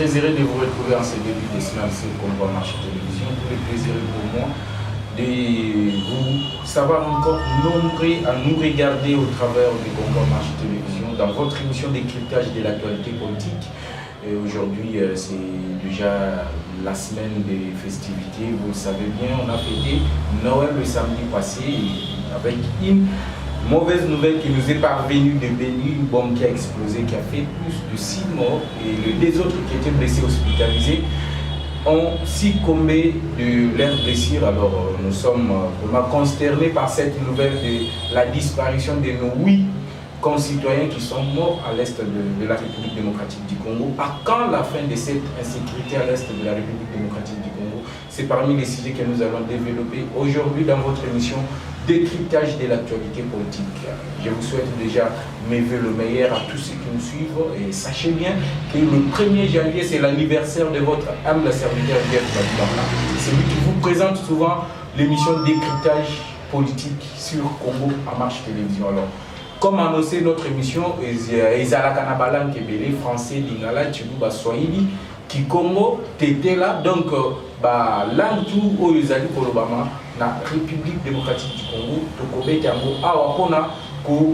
Très heureux de vous retrouver en ce début de semaine sur Congo Marché Télévision. Tout le plaisir pour moi de vous savoir encore nombreux à nous regarder au travers de Congo Marché Télévision dans votre émission décryptage de l'actualité politique. Aujourd'hui, c'est déjà la semaine des festivités. Vous le savez bien, on a fêté Noël le samedi passé avec une mauvaise nouvelle qui nous est parvenue de Béni, une bombe qui a explosé, qui a fait plus de 6 morts et les autres qui étaient blessés hospitalisés ont succombé de leurs blessures. Alors nous sommes vraiment consternés par cette nouvelle de la disparition de nos 8 concitoyens qui sont morts à l'est de la République démocratique du Congo. À quand la fin de cette insécurité à l'est de la République démocratique du Congo? C'est parmi les sujets que nous allons développer aujourd'hui dans votre émission décryptage de l'actualité politique. Je vous souhaite déjà mes vœux le meilleur à tous ceux qui nous suivent et sachez bien que le 1er janvier c'est l'anniversaire de votre humble serviteur Jeff Badibanga. C'est lui qui vous présente souvent l'émission décryptage politique sur Congo en marche télévision. Alors, comme annoncé notre émission, Ezala Kanabalan Kebele, français, Lingala, Chibuba, Swahili, Kikongo, Tété là, donc, langue tout au Yuzali Kolobama, la République démocratique du Congo, Tokobe Tiango, Awapona, pour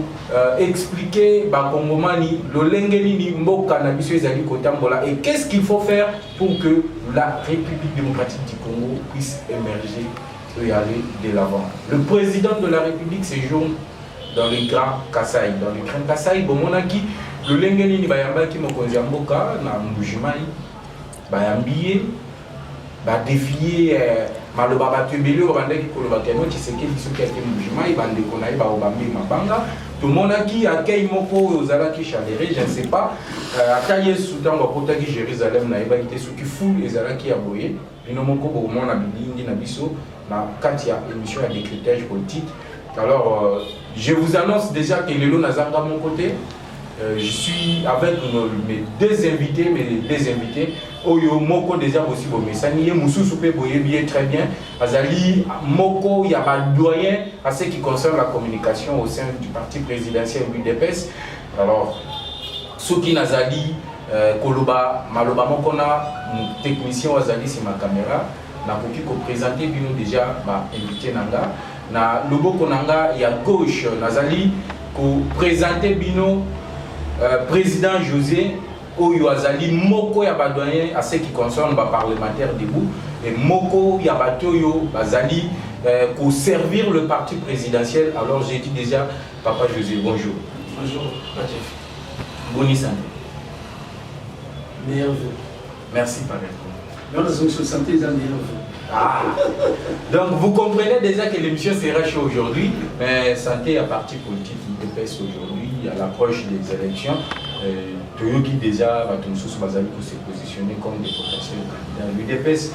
expliquer Bakongomani, le Lengeni, Mboka, Nabiso Ezali Kotambola, et qu'est-ce qu'il faut faire pour que la République démocratique du Congo puisse émerger et aller de l'avant. Le président de la République séjourne dans le Grand Kasaï. Dans le Grand Kasaï, Bomonaki, le Lengeni Bayamba qui m'a conduit à Mboka, na Mbujimai, Bayambiye, défier Maloba Batubili, Rwanda qui Kolobakeno, qui sait qu'il y a quelques Mbujimai, Bandekonaï, Baobambi, Mabanga. Tout le monde qui accueille Moko, Ozalaki, Chaléré, je ne sais pas. Ataye Soudan, Wapotaki, Jérusalem, Naïba, qui était ceux qui foulent les Zalaki à Boye. Pinomoko, Boumon, Nabili, Nabiso, Katia, émission à décryptage politique. Alors, je vous annonce déjà que Lelo Nazanga à mon côté. Je suis avec mes deux invités. Oyo Moko déjà aussi bon message. Moussou Soupé Boyebié très bien. Azali Moko Yaba doyen à ce qui concerne la communication au sein du parti présidentiel UDPS. Alors, ceux qui Nazali Koloba Maloba Mokona technicien Azali c'est ma caméra. Na koki ko présenter bino déjà invité nanga. Na logo konanga ya gauche nazali ko présenter bino président José Oyo Azali Moko ya badoyen à ce qui concerne ba parlementaire debout et Moko ya batoyo Azali pour servir le parti présidentiel. Alors j'ai dit déjà papa José bonjour. Bonjour Papa Jeff. Bonne santé. Meilleur vœu. Merci papa. Merci sur santé les meilleurs vœux. Ah. Donc vous comprenez déjà que l'émission sera chaude aujourd'hui, mais santé à parti politique UDPS aujourd'hui, à l'approche des élections. Toyoki déjà va tout se positionner comme des potentiels candidats. L'UDPS,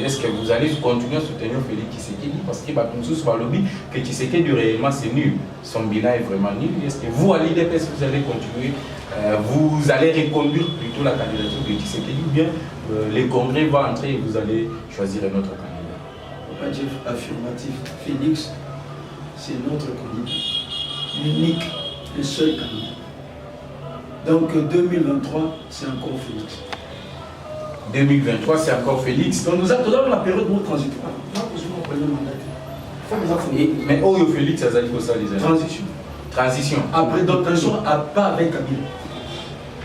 est-ce que vous allez continuer à soutenir Félix Tshisekedi parce que Batumsus va lobby que Tshisekedi réellement c'est nul, son bilan est vraiment nul. Est-ce que vous à l'UDPS vous allez continuer, vous allez reconduire plutôt la candidature de Tshisekedi ou bien les congrès vont entrer et vous allez choisir un autre candidat? Papa Jeff, affirmatif. Félix, c'est notre candidat. L'unique, le seul candidat. Donc 2023, c'est encore Félix. 2023, c'est encore Félix. Donc nous attendons la période de transitoire. Moi, je mon premier mandat. Mais Oyo Félix, ça veut dire ça les années. Transition. Transition. Après, donc transition, pas avec Kabila.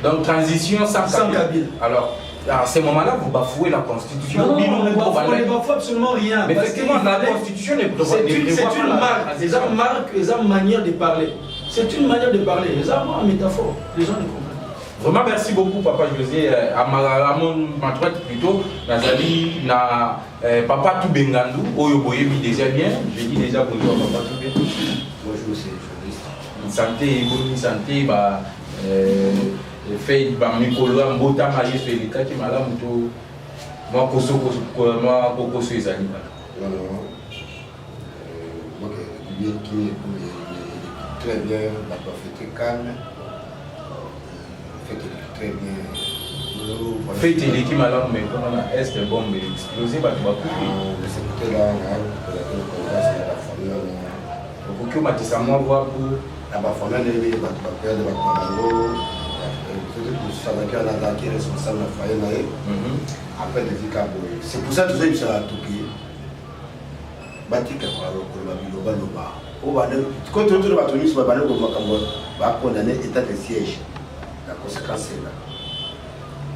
Donc transition sans Kabila. Alors, à ce moment-là, vous bafouez la Constitution. Non, on ne bafoue absolument rien. Mais effectivement, la Constitution est c'est une marque, des marques, des manières de parler. C'est une manière de parler. Les gens ont une métaphore. Les gens ne comprennent pas. Vraiment, merci beaucoup, Papa José. À ma droite plutôt, Nazali, na Papa Toubengandu, Oyo Boyebi déjà bien. Je dis déjà bonjour à Papa Toubengandu. Bonjour, c'est journaliste. Santé, bonne santé, fait Mikolo, Mbota, Marie, Félika, qui m'a là, moi, Koso, Ezali. Non, moi, bien qui très bien, la fait très calme, fait très bien. Faites l'équipe malade, mais comme on a est bombe explosée, bah tu vas couper. Le secrétaire là, c'est la famille. Donc, on va voir pour la famille de la perdre, qui est responsable de la foyer. Après, c'est pour ça que tout ça a tout payé. Quand on trouve la tenue, on va condamner l'état de siège. La conséquence est là.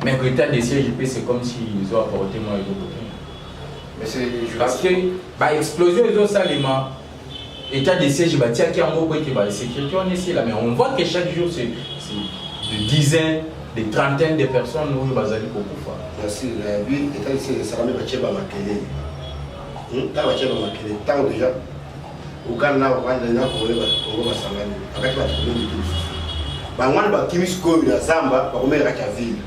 Mais l'état de siège, c'est comme s'ils ont apporté moi et d'autres. Parce que l'explosion ils ont salement. État de siège, tiens, qui a un mot qui va sécurité, on est là, mais on voit que chaque jour, c'est des dizaines, des trentaines de personnes où ils vont aller beaucoup. Merci. Lui, l'état de siège, ça va me battre à ma télé. Tant déjà, au Ghana, on va aller dans le avec la télé de tous. On va Kimisco, la Zamba, on va mettre la ville.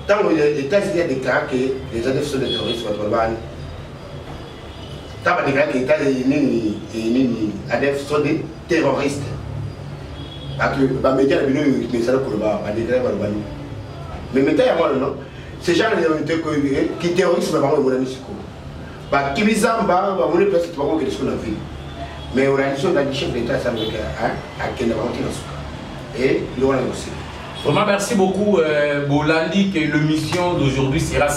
Tant que l'État a déclaré que les adeptes sont des terroristes, tant que déclaré que l'État les adeptes sont des terroristes. Parce que les médias ont dit que les adeptes mais maintenant, il y a non. Ces gens qui terroristes, mais vraiment, ils ont dit que Zamba, on va presque pas que ce qu'on a vu. Mais on a dit que le chef de l'État américain a quel et nous allons aussi. Vraiment, merci beaucoup, Bolandi, que l'émission d'aujourd'hui sera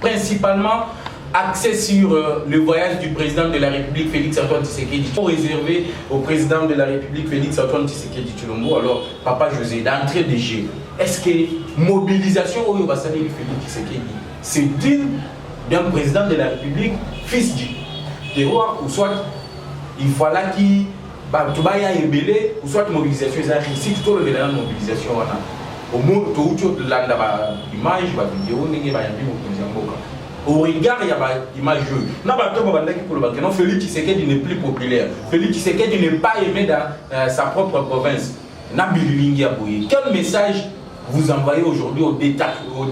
principalement axée sur le voyage du président de la République, Félix Antoine Tshisekedi, réservé au président de la République, Félix Antoine Tshisekedi Tshilombo. Alors, Papa José, d'entrée de jeu, est-ce que mobilisation au Yobassani de Félix Tshisekedi, c'est digne d'un président de la République, fils du roi, ou soit il fallait qu'il tu vas y aller, ou soit mobilisation, ils ont réussi tout le temps mobilisation. Au moins, tu as l'image, la vidéo, au regard, il y a une image. Non, Félix Tshisekedi n'est plus populaire. Félix Tshisekedi n'est pas aimé dans sa propre province. Quel message vous envoyez aujourd'hui aux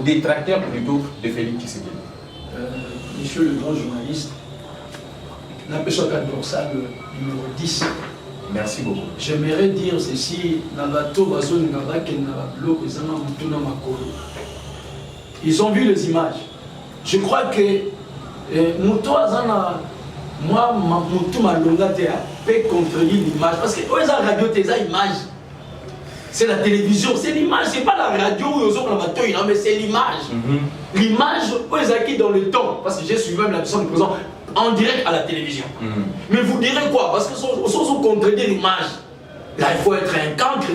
détracteurs plutôt de Félix Tshisekedi? Monsieur le grand journaliste, l'impression dorsale numéro 10. Merci beaucoup. J'aimerais dire ceci, ils ont vu les images. Je crois que moi, peut contredire l'image. Parce que la radio, c'est la télévision, c'est l'image, c'est pas la radio mais c'est l'image. L'image, qui dans le temps, parce que j'ai suivi même la personne présente en direct à la télévision. Mais vous direz quoi? Parce que sans contredire l'image, là il faut être un cancre.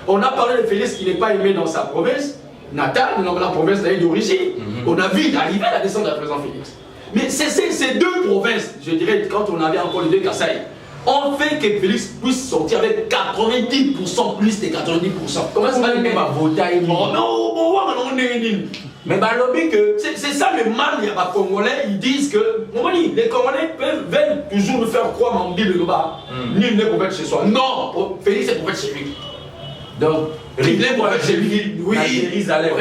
On a parlé de Félix qui n'est pas aimé dans sa province natale, dans la province d'origine. On a vu arriver à la descente de la président Félix. Mais c'est ces deux provinces, je dirais, quand on avait encore les deux Kassai, on fait que Félix puisse sortir avec 90% plus de 90%. Comment ça va les voter? Mais c'est ça le mal, il y a des Congolais, ils disent que les Congolais veulent toujours nous faire croire en Bible le bas. Nul n'est prophète chez soi. Non, Félix est prophète chez lui. Donc, il est prophète chez lui. Oui, Jérusalem.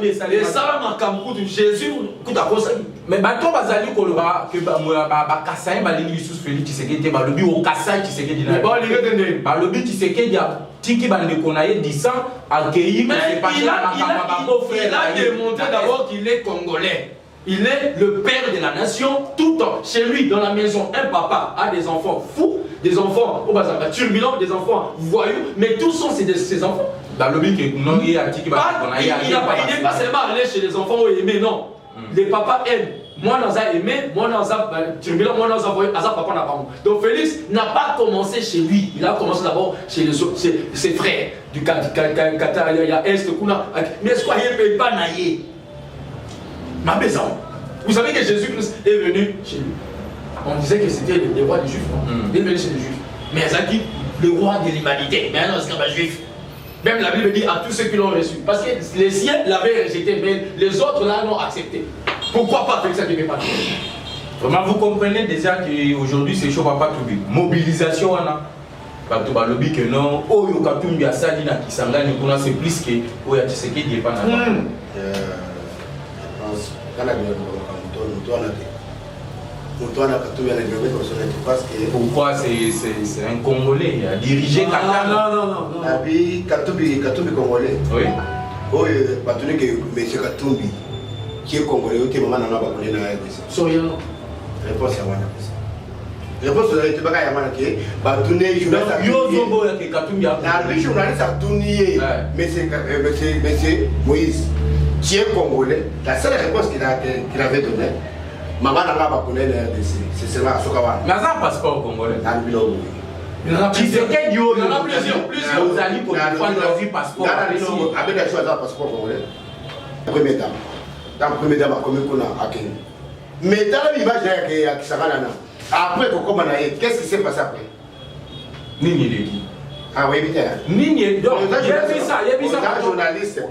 Et ça, ma Cameroun, Jésus, tout à cause. Mais bateau bazali koloba que ba Kassai ba lingi sous Félix Tshisekedi ba lobi au Kassai Tshisekedi na. Ba lobi Tshisekedi a tiki ba ndeko na ye 10 ans accueilli mais il a démontré d'abord qu'il est congolais. Il est le père de la nation tout en chez lui dans la maison. Un papa a des enfants fous, des enfants au bazar turbulents, des enfants voyous, mais tous sont ses enfants. Ba lobi que non il a tiki ba na ya. Il n'est pas seulement allé chez les enfants aimés non. Les papas aiment. Moi, nous avons aimé, moi, nous avons turbulent, moi, nous avons voyé, papa n'a pas. Donc, Félix n'a pas commencé chez lui. Il a commencé d'abord chez ses frères du Qatar, il y a Est, Kuna. Mais est-ce qu'il ne peut pas nailler? Ma maison. Vous savez que Jésus-Christ est venu chez lui. On disait que c'était le roi des Juifs. Il est venu chez les Juifs. Mais il a dit le roi de l'humanité. Mais non, c'est pas juif. Même la Bible dit à tous ceux qui l'ont reçu. Parce que les siens l'avaient rejeté, mais les autres là l'ont accepté. Pourquoi pas avec ça qui n'est pas tout? Vraiment, vous comprenez déjà qu'aujourd'hui c'est chaud, pas tout. Mobilisation, on a. Parce que le que non, oh, il y a tout le monde qui na Kisangani, c'est plus que oh, il y a ce qui n'est pas. Je pense pourquoi c'est un Congolais, il a dirigé Qatar. Non. Katumbi Congolais. Oui. Oh, il que M. Katumbi, qui est Congolais, qui est maman dans la Réponse à moi. réponse de Tebaka Yamanake, bah tourner journaliste. Le journaliste a tourné, monsieur Moïse, qui est congolais. La seule réponse qu'il avait donnée, maman n'a pas connu le RDC. C'est seulement à Sokawa. Mais ça, un passeport congolais. Il y en a plusieurs. Il y en a plusieurs. Vous allez pour prendre un passeport. Avec la chose à passeport congolais. Premier temps. Dans le premier temps, comme on a acquis. Mais dans l'image qui s'en va là. Après, qu'est-ce qui s'est passé après? Nini Leki. Ah oui, bien. Nini, donc, il y a vu ça. Journaliste.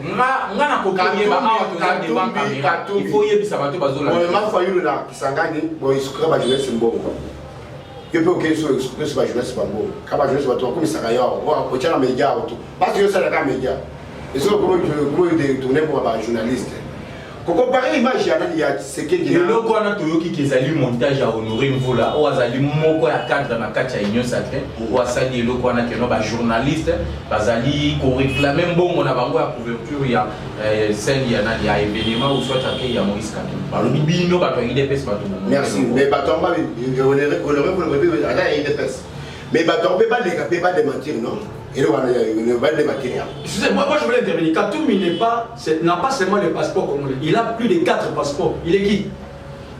Il faut y ça. Qui s'en gagne, il se crée la jeunesse. Je peux que ce soit jeunesse pas bon. Quand la jeunesse va tourner comme ça, il y a un média autour. Parce que c'est un média. Et c'est comment je tourner pour un journaliste. Pour comparer l'image, il y a ce qu'il y a. Le quoi na toyoki kezali montage à honorer mvula o azali moko ya cadre na kati ya union sacrée o asali le quoi na keno ba journaliste bazali ko réclamer mbongo na bango ya couverture ya scène ya na ya événement ou soit aké ya Moïse Katumbi balobi bino bato ya IDPS bato. Merci mais bato mba honorer pour le bébé ada IDPS mais bato peut pas démentir non. Excusez-moi, je voulais intervenir. Katumbi n'a pas seulement le passeport congolais. Il a plus de 4 passeports. Il est qui?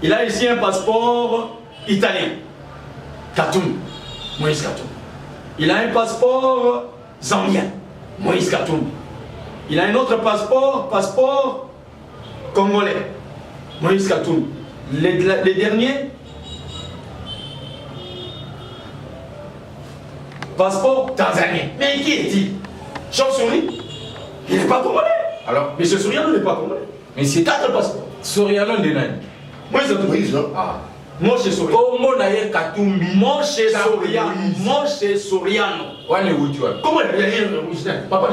Il a ici un passeport italien. Katumbi. Moïse Katumbi. Il a un passeport zambien. Moïse Katumbi. Il a un autre passeport congolais. Moïse Katumbi. Les derniers. Passeport tanzanien. Mais qui est-il? Chauve-souris? Il n'est pas congolais. Alors, M. Soriano n'est pas congolais. Mais c'est 4 passeports. Soriano de Nani. Moi, c'est Moïse, non? Ah. Moi, c'est Soriano. Comment d'ailleurs Katumbi? Moi, c'est Soriano. Moi, c'est Soriano. Comment il y a rien original? Papa,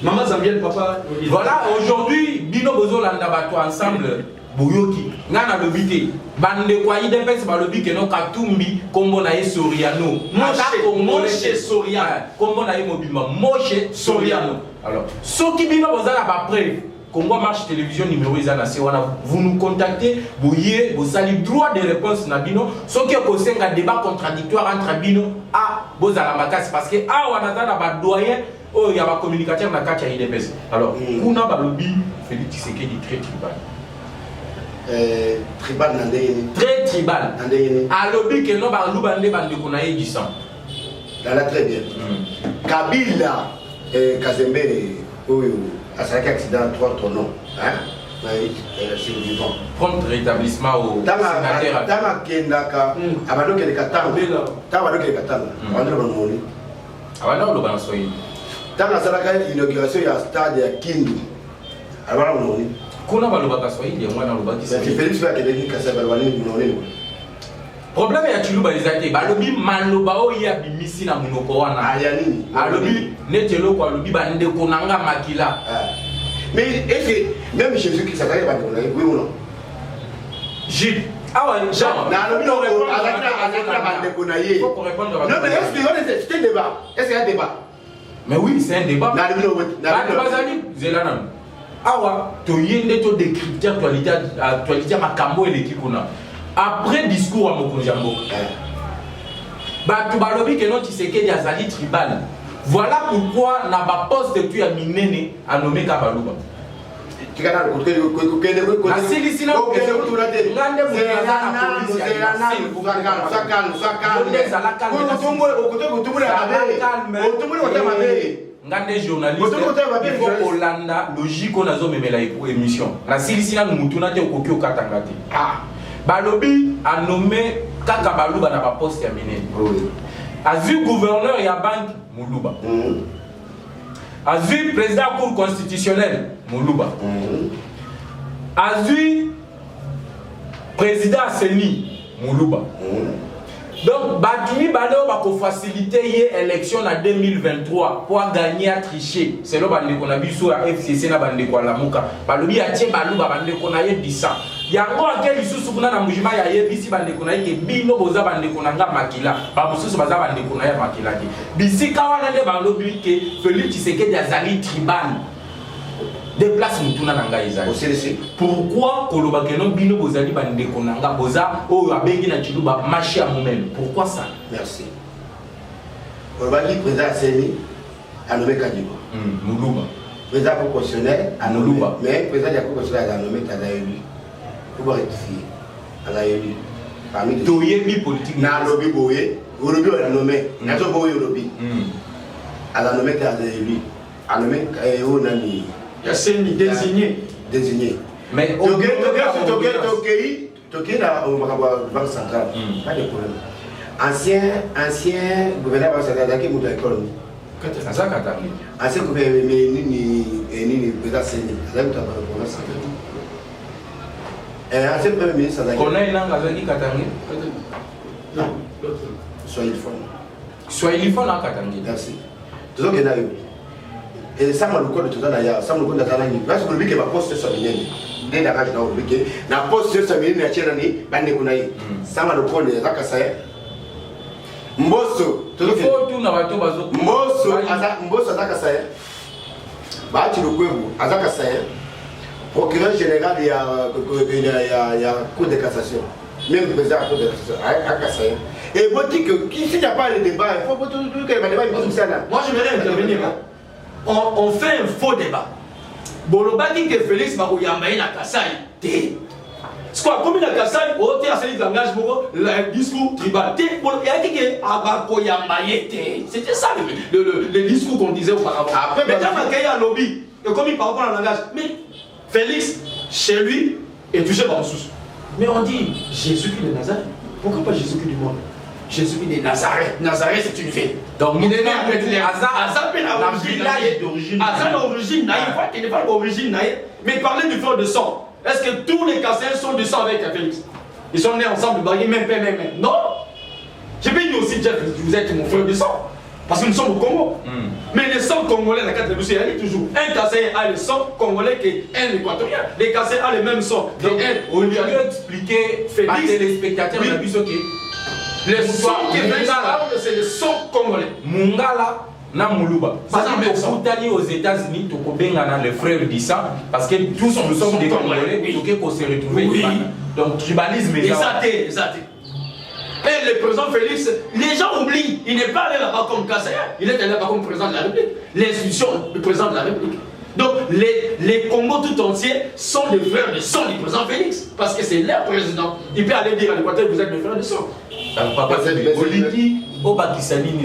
maman zambienne, papa. Voilà, aujourd'hui, Bino Bozo Landabato ensemble. Boyoki, ngana lobité, bande kwa IDPS ba lobi ke no Katumbi, kombo na ye Soriano. Moshe Soriano. Kombo na ye mobima, Moshe Soriano. Alors, ceux qui bino bozala ba preuve, Congo Marche Télévision numéro izana se wana, vous nous contactez, boye, vous avez droit de réponse na bino, ceux qui ont un débat contradictoire entre bino, bozala makasi parce que wana za na ba doyen, il y a un communicateur na katia IDPS. Alors, kuna ba lobi, Félix Tshisekedi très tribal. Tribal très tribal. Alobi que non ba lubande bande konaye du sang. Là très bien. Kabila Kazembe oyo asaki accident 3 tonneaux hein. survivant. Prompt rétablissement au sénateur. Tama kendaka abado ke katanga. Tama abado ke katanga. Abado banoni. Abado lo bansoyi. Tama salaka inauguration ya stade ya Kindu. Abado banoni. Kuna balobaka Swahili ya mwana lobaki Swahili. Félix va keleki kasa balwani munone. Problème ya Chiluba ezate balobi maloba o ya bimisi na munoko wana. Aya nini? Alobi netelo kwa lobi bande konanga makila. Mais est-ce que même Jésus qui s'appelle Bakona, oui ou non? Gilles. Ah ouais, Jean. Non, non, non, mais est-ce que c'est un débat? Est-ce qu'il y a un débat? Mais oui, c'est un débat. Awa, tu yende to décrypter actualité makambo eleki kuna. Après discours à Mokonjambo. Ba tu balobi que non Tshisekedi azali tribal. Voilà pourquoi na ba poste tu ya minene a nommé Kabaluba. Tikana côté Asilisina ko ngande ngande journaliste il faut Hollanda logique on a zomé la émission la silisina mutuna te okoki okatanga te balobi a nommé Kaka Baluba na ba poste ya minene azu gouverneur ya banque Muluba azu président cour constitutionnelle Muluba azu président Seni Muluba donc Batumi Balo va faciliter l'élection en 2023 pour gagner à tricher. C'est là qu'on a vu sur la FCC na bande kwa lamuka. Balobi atie Baluba bande kona ye disa. Yango akeli susu kuna na mujima ya ye bisi bande kona ye bino boza bande kona nga makila. Ba mususu baza bande kona ya makila ki. Bisi kawana ne balobi ke Félix Tshisekedi azali tribal. déplace mutuna nanga ezali. Au CDC. Pourquoi kolobakeno bino bozali bandeko nanga boza oyo abengi na chiluba marché à moi-même? Pourquoi ça? Merci. On va dire président Seni a nommé Kadiba. Muluba. Président proportionnel a nommé. Muluba. Mais président de la proportionnelle a nommé Tadaïli. Pour rectifier. Tadaïli. Parmi les Toyebi politique. Na lobby boye. Lobby on a nommé. Na zo boye lobby. Elle a nommé Tadaïli. A nommé Onani. Il y a Seni désigné. Désigné. Mais Toké là au Banque centrale. Pas de problème. Ancien gouverneur de la Banque centrale, l'école. Ancien gouverneur ni président Seni. Ancien premier ministre de la Non. Soyez fort. Soyez fort à Katangi. Merci. Tout ça que là. Et ça m'a le code de tout ça d'ailleurs. Ça m'a le code de tout ça d'ailleurs. Parce que le but que ma poste soit bien. Dès la rage dans le but que la poste soit bien. La tienne année, bande kunaï. Ça m'a le code de Zakasaya. Mbosso. Il faut tout na bato bazo. Mbosso Zakasaya. Bah tu le quoi vous? Zakasaya. Procureur général il y a cour de cassation. Même le président de la cour de cassation. Zakasaya. Et vous dites que s'il n'y a pas de débat, il faut tout que le débat est ça là. Moi je voudrais intervenir. On fait un faux débat. Boloba dit que Félix Makouyambaye na Kassai. C'est quoi, comme il a Kassai, au théâtre, c'est langage le discours tribal. Il y a dit que Abakoyambaye. C'était ça le discours qu'on disait auparavant. Mais quand on a un lobby, et comme il parle pas le langage, mais Félix, chez lui, est touché par un sous. Mais on dit Jésus-Christ de Nazareth. Pourquoi pas Jésus-Christ du monde? Jésus-Christ de Nazareth. Nazareth, c'est une ville. Donc, il est Azar village d'origine. Azar d'origine naïve. Il n'est pas d'origine naïve. Mais parler du frère de sang. Est-ce que tous les Kassaïens sont de sang avec Félix? Ils sont nés ensemble, même père, même mère. Non. Je peux dire aussi, Jeff, vous êtes mon frère de sang. Parce que nous sommes au Congo. Mais le sang congolais, la carte de Lucie, elle est toujours. Un Kassaïen a le sang congolais qu'un équatorien. Les Kassaïens ont le même sang. Donc, au lieu d'expliquer aux téléspectateurs, oui. Le son qui est c'est le son congolais. Mungala na Muluba. Parce que aux États-Unis, tu peux bien les frères du sang, parce que tous nous sommes des Congolais, il faut qu'on se retrouve. Oui. Donc, tribalisme est là. Exact. Et le président Félix, les gens oublient, il n'est pas allé là-bas comme Kassaïen, il est allé là-bas comme président de la République. L'institution du président de la République. Donc, les Congos tout entiers sont des frères de sang du président Félix, parce que c'est leur président. Il peut aller dire à l'Équateur, vous êtes mes frères de sang. Papa, c'est Boliti, au Bakisani,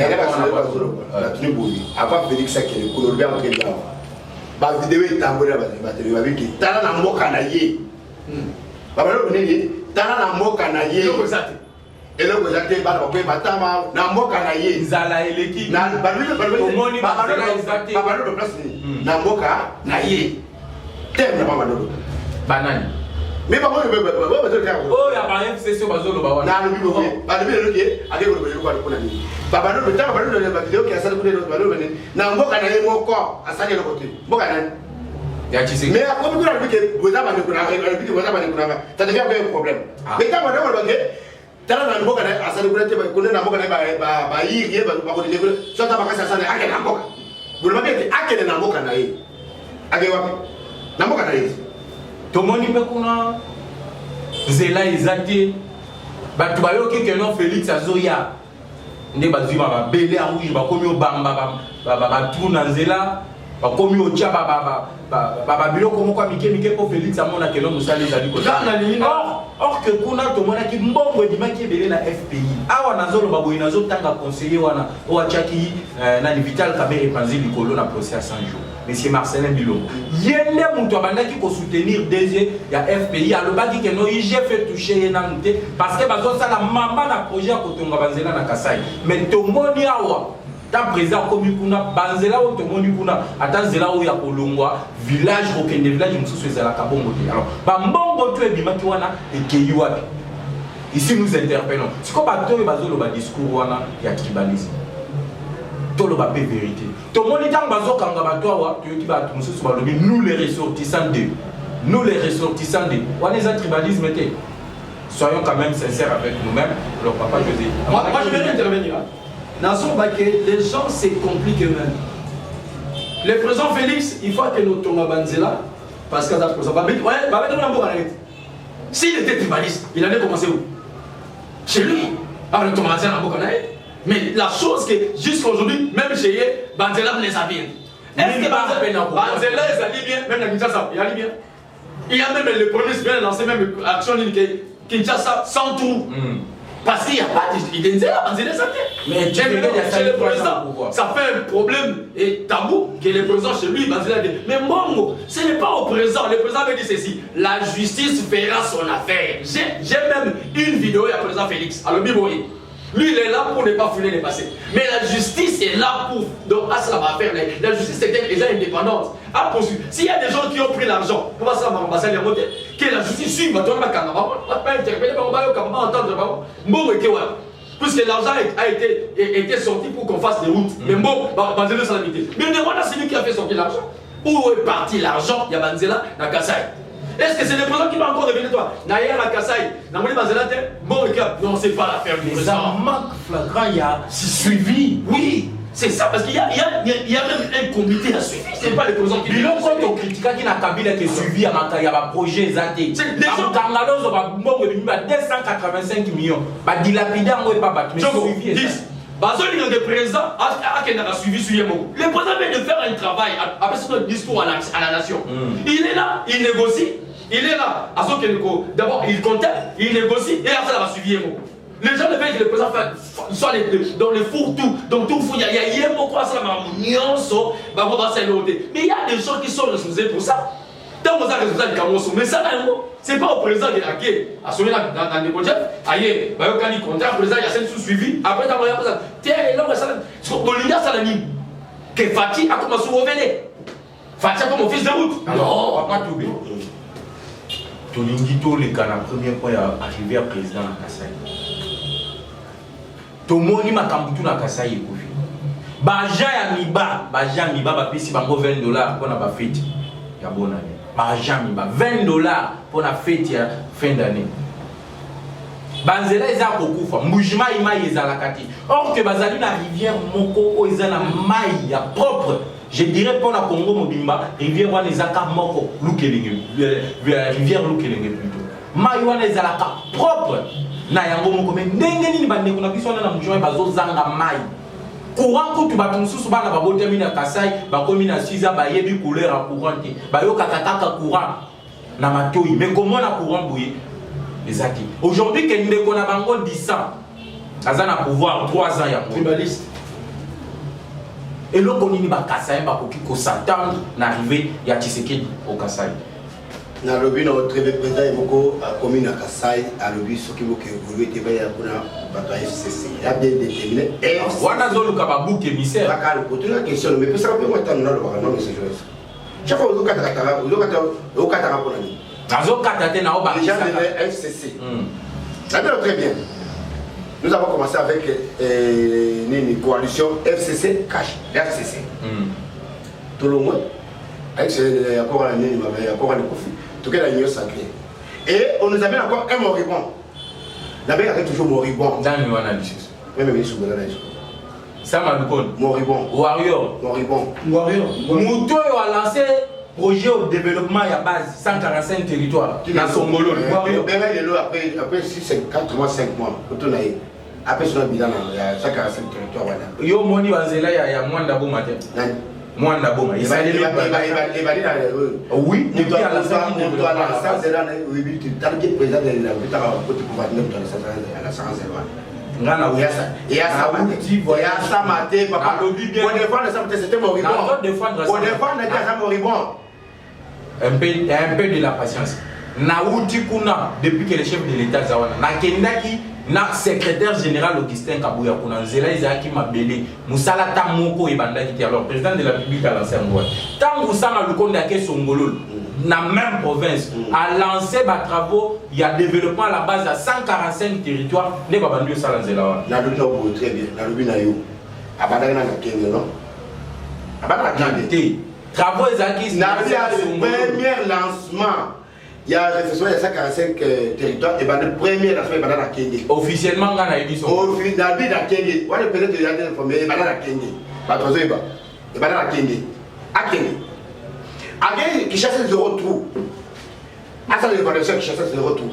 avant Félix, qui est le Colombien en train de voir. La vidéo est en train de voir. Il y a un mot canaillé. Papa, il y a un mot canaillé. Et là, vous avez un mot canaillé. Zala et l'équipe. Banane. Mais pas moi, oh, il y a pas un FC sur Bazolo Bawa. Non, le bureau, le levier, avec le bureau, Papa, le temps, le vidéo qui a salé le ballon, n'a pas qu'à mon corps, à salir le côté. Bon, mais à quoi vous avez dit que vous avez ça devient un problème. Mais quand on a le t'as un boca à salir le côté, qu'on a un boca à y ça t'a pas ça à quel boca. Vous le voyez, à quel boca naïe. À quel boca naïe. Tomoni Mekuna Zela Izate Batubayo Kekeno Félix Azoya Nde Bazima ba Bele a rouge ba komi o bamba ba tourna Zela ba komi o tia ba biloko moko mike po Félix amona keno musali zali ko or que kuna tomona ki mbongo dimaki ebele na FPI awa nazolo baboyi nazo tanga conseiller wana o achaki na Vital Kamerhe Panzi likolo na procès à 100 jours. Monsieur Marcelin Bilongo. Yende mutu abandaki ko soutenir DG ya FPI alobaki que no IG fait toucher yenamute parce que bazo sala mamba na projet ko tonga banzela na Kasai. Mais tomoni awa ta président komi kuna banzela o tomoni kuna ata zela o ya kolongwa village ko kende village mususu ezala ka bongo te. Alors ba mbongo tu ebimaki wana ekeyi wapi. Ici nous interpellons. Siko bato bazolo ba discours wana ya tribalisme. Tolo ba vérité. Tout le monde est en bazo kanga batoa tu dis ba tout mususu balobi nous les ressortissants de on est un tribalisme était. Soyons quand même sincères avec nous-mêmes. Alors papa José. Moi je vais intervenir. Dans son baquet, les gens se compliquent eux-mêmes. Le président Félix, il faut que nous tombons à Banzela, parce que s'il était tribaliste, il allait commencer où? Chez lui. Alors, le Thomas mais la chose que jusqu'à aujourd'hui, même chez lui, Banzela ne les a bien. Est-ce que Banzela les a bien? Même la Kinshasa, il a bien. Il y a même le premier bien lancé même action Kinshasa sans tout. Parce qu'il n'y a pas d'identité là, Banzela ça vient. Mais chez le président, ça fait un problème et tabou que le président chez lui, Banzela dit. Mais Mongo, ce n'est pas au président. Le président veut dire ceci: la justice fera son affaire. J'ai même une vidéo du président Félix. Alors, Biboye. Lui, il est là pour ne pas fouler les passés. Mais la justice est là pour. Donc, ça va faire. La justice est déjà indépendante. À poursuivre. S'il y a des gens qui ont pris l'argent, on va savoir, que la justice suive, on va pas interpeller, on va entendre. Puisque l'argent a été sorti pour qu'on fasse des routes. Mais bon, Banzela sans limiter. Mais voilà, c'est lui qui a fait sortir l'argent. Où est parti l'argent? Il y a Banzela, dans Kassai. Est-ce que c'est le président qui va encore revenir toi? Naïa la Kassai, Namoni Banzela, bon, non, c'est pas l'affaire du président. Ça manque flagrant, il y a suivi. Oui, c'est ça, parce qu'il y a même un comité à suivre. C'est pas le président qui dit. Quand on critique qu'il a Kabila qui est suivi à Makaya, il y a un projet Zati. Les gens Kangalos ont 285 millions. Dilapidé, on n'est pas battu. Mais suivi. Bazoli le président a suivi sur Yemoko. Le président vient de faire un travail après son discours à la nation. Il est là, il négocie. Il est là. D'abord, il conteste, il négocie et après, ça va suivre Yemoko. Les gens ne veulent que le président soit dans le four tout. Donc tout il y a Yemoko à ça, mais il y a des gens qui sont responsables pour ça. Tant que vous avez responsable du Cameroun, mais ça, c'est pas au président de la guerre. À ce moment-là, dans le projet, aïe, quand il compte, le président, il y a celle sous-suivi. Après, dans le président, tiens, là, ça, Bolivia, ça l'a mis. Que Fatih a commencé à revenir. Fatih a comme office de route. Non, pas tout bien. Tolingito, le cas, la première fois, il est arrivé à président à Kassai. Tomoni Makambutu na Kassai et Kofi. Baja ya Miba, bapesi bango $20 pour na ba fête. Ya bonne année. Baja Miba, $20 pour la fête ya fin d'année. Banzela eza kokufa, mbujima ima ezala kati. Or que bazali na rivière moko eza na mai ya propre. Je dirais pour la Congo Mobimba, rivière wana ezaka moko lukelenge, rivière lukelenge plutôt. Mai wana ezala ka propre. Na yango moko mais ndenge nini bande kuna biso na mbujima bazo zanga mai. Courant kutu bato mususu bana babotami na Kasai, bakomi na 6 ans bayebi couleur à courant te. Bayoka kaka courant na matoi, mais comment na courant bouye? Aujourd'hui, quand on a bango 10 ans, on a pouvoir 3 ans, il y a tribaliste. Et là, on a Kassai, on s'attend d'arriver à Tshisekedi au Kassai. Na lobby notre président Emoko a commis na Kassai à lobby ce qui veut que vous voulez témoigner kuna bata FCC. Il a bien déterminé. Wana zolu kababu émissaire. Bakal pour la question mais peut ça peut moi tant na lo ba non c'est juste. Chaque fois vous kata pour nani. Les gens de FCC. Très bien. Nous avons commencé avec une coalition FCC Cash. FCC. Tout le monde. Avec ce accord à l'année, accord à l'Ecofi. Tout cas, la union sacrée. Et on nous amène encore un moribond. D'abord, il y a toujours moribond. Dans le analysis. Même les sous ça m'a dit moribond. Warrior. Moribond. Warrior. Mouto a lancé projet au développement à base 145 territoires dans son mollo. Après 4 mois, 5 mois, après son bilan, il y a 145 territoires. Yo moni banzela ya mwanda bo matin. Mwanda bo ma. Il va oui, depuis à la salle de la président de la République côté pouvoir à la Sarah Ngana Ouyasa. Et à ça, ça maté, papa. Pour défendre ça, c'était moribond. Pour défendre ça, moribond. Un peu de la patience. Naouti Kuna, depuis que le chef de l'État Zawana, Nakendaki, na secrétaire général Augustin Kabouya Kuna, Zela Isaki Mabele, Moussala Tamoko et Bandaki, alors président de la République à l'ancien roi. Tant que ça, le compte d'Ake Songolo, dans la même province, a lancé des travaux, il y a développement à la base à 145 territoires, ne va pas bandu ça dans Zela. La Lubina, très bien, la Lubina, Abadana Kenya, non? Abadana Kenya. Travaux Zaki, le premier lancement, il y a réflexion de 145 territoires et le premier lancement est Banana Kenya. Officiellement, on a dit ça. Officiellement, Kenya. On est peut-être informé, Banana Kenya. Pas trop, et Banana Kenya. Akene. Akene qui chasse le retour. À ça, l'évaluation qui chasse le retour.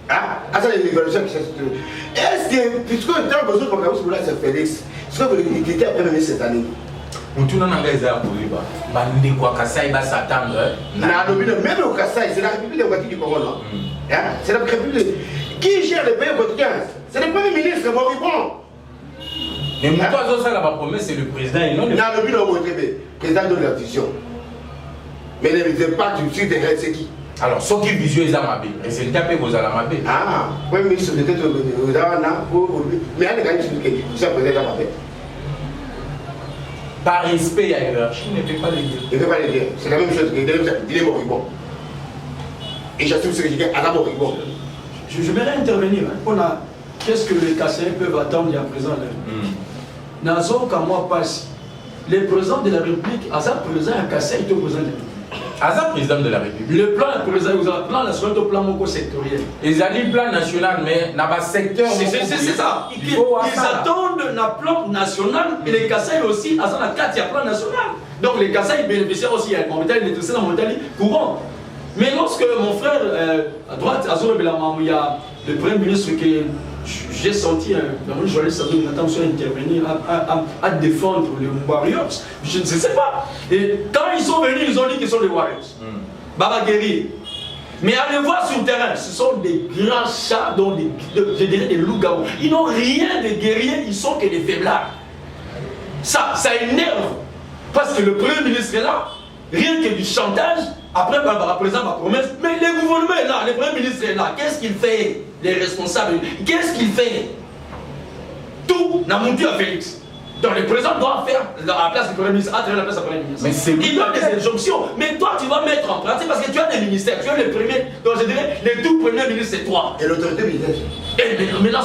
À ça, l'évaluation qui chasse le retour. Est-ce que, puisque le temps besoin pour programmer ce c'est Félix, est-ce que vous était après même cette année? Mutuna Nangaïza Kouliba, Bande quoi Kassai va s'attendre. Même au Kassai, c'est la République démocratique du Congo, non? C'est la République. Qui gère le pays au quotidien? C'est le Premier ministre, moribond. Mais Moutoua ça la promesse, c'est le président et non le président de la vision. Mais les impacts du sud derrière, c'est qui? Alors, ceux qui visualisent Amabé, et c'est le tapé aux Alamabé. Ah, Premier ministre de l'État de Dana, mais il y a des gens qui sont président d'Amabé. Par respect à la hiérarchie, il ne peut pas le dire. Il ne peut pas le dire. C'est la même chose. Il est moribond. Et j'assume ce que je dis à la moribond. Je vais intervenir. Qu'est-ce que les Kassaïens peuvent attendre il y a présent là? Nazo, quand moi passe, les présidents de la République, à ça, président à Kassaï, il est président de la République. Azar président de la République. Le plan plan national, le plan moko sectoriel. Ils ont dit plan national, mais dans le secteur. C'est ça. Ils attendent un plan national et les Kassaï aussi, à la carte, il y a plan national. Donc les Kassaï bénéficient aussi, il y a dans mon courant. Mais lorsque mon frère, à droite, il y a le Premier ministre que j'ai senti, dans mon journaliste, Nathan intervenir à défendre les Warriors, je ne sais pas. Et quand ils sont venus, ils ont dit qu'ils sont les Warriors. Baba guerrier. Mais allez voir sur le terrain, ce sont des grands chats, dont je dirais des loups-garous. Ils n'ont rien de guerriers, ils sont que des faiblards. Ça énerve. Parce que le Premier ministre est là, rien que du chantage. Après, Barbara présente ma promesse. Mais le gouvernement est là, le Premier ministre est là. Qu'est-ce qu'il fait? Les responsables, qu'est-ce qu'il fait? Tout n'a monté à Félix. Donc le président doit faire à la place du Premier ministre, à travers la place du Premier ministre. Mais il donne des injonctions. Mais toi, tu vas mettre en pratique parce que tu as des ministères. Tu es le premier. Donc je dirais, le tout premier ministre, c'est toi. Et l'autorité militaire? Mais là,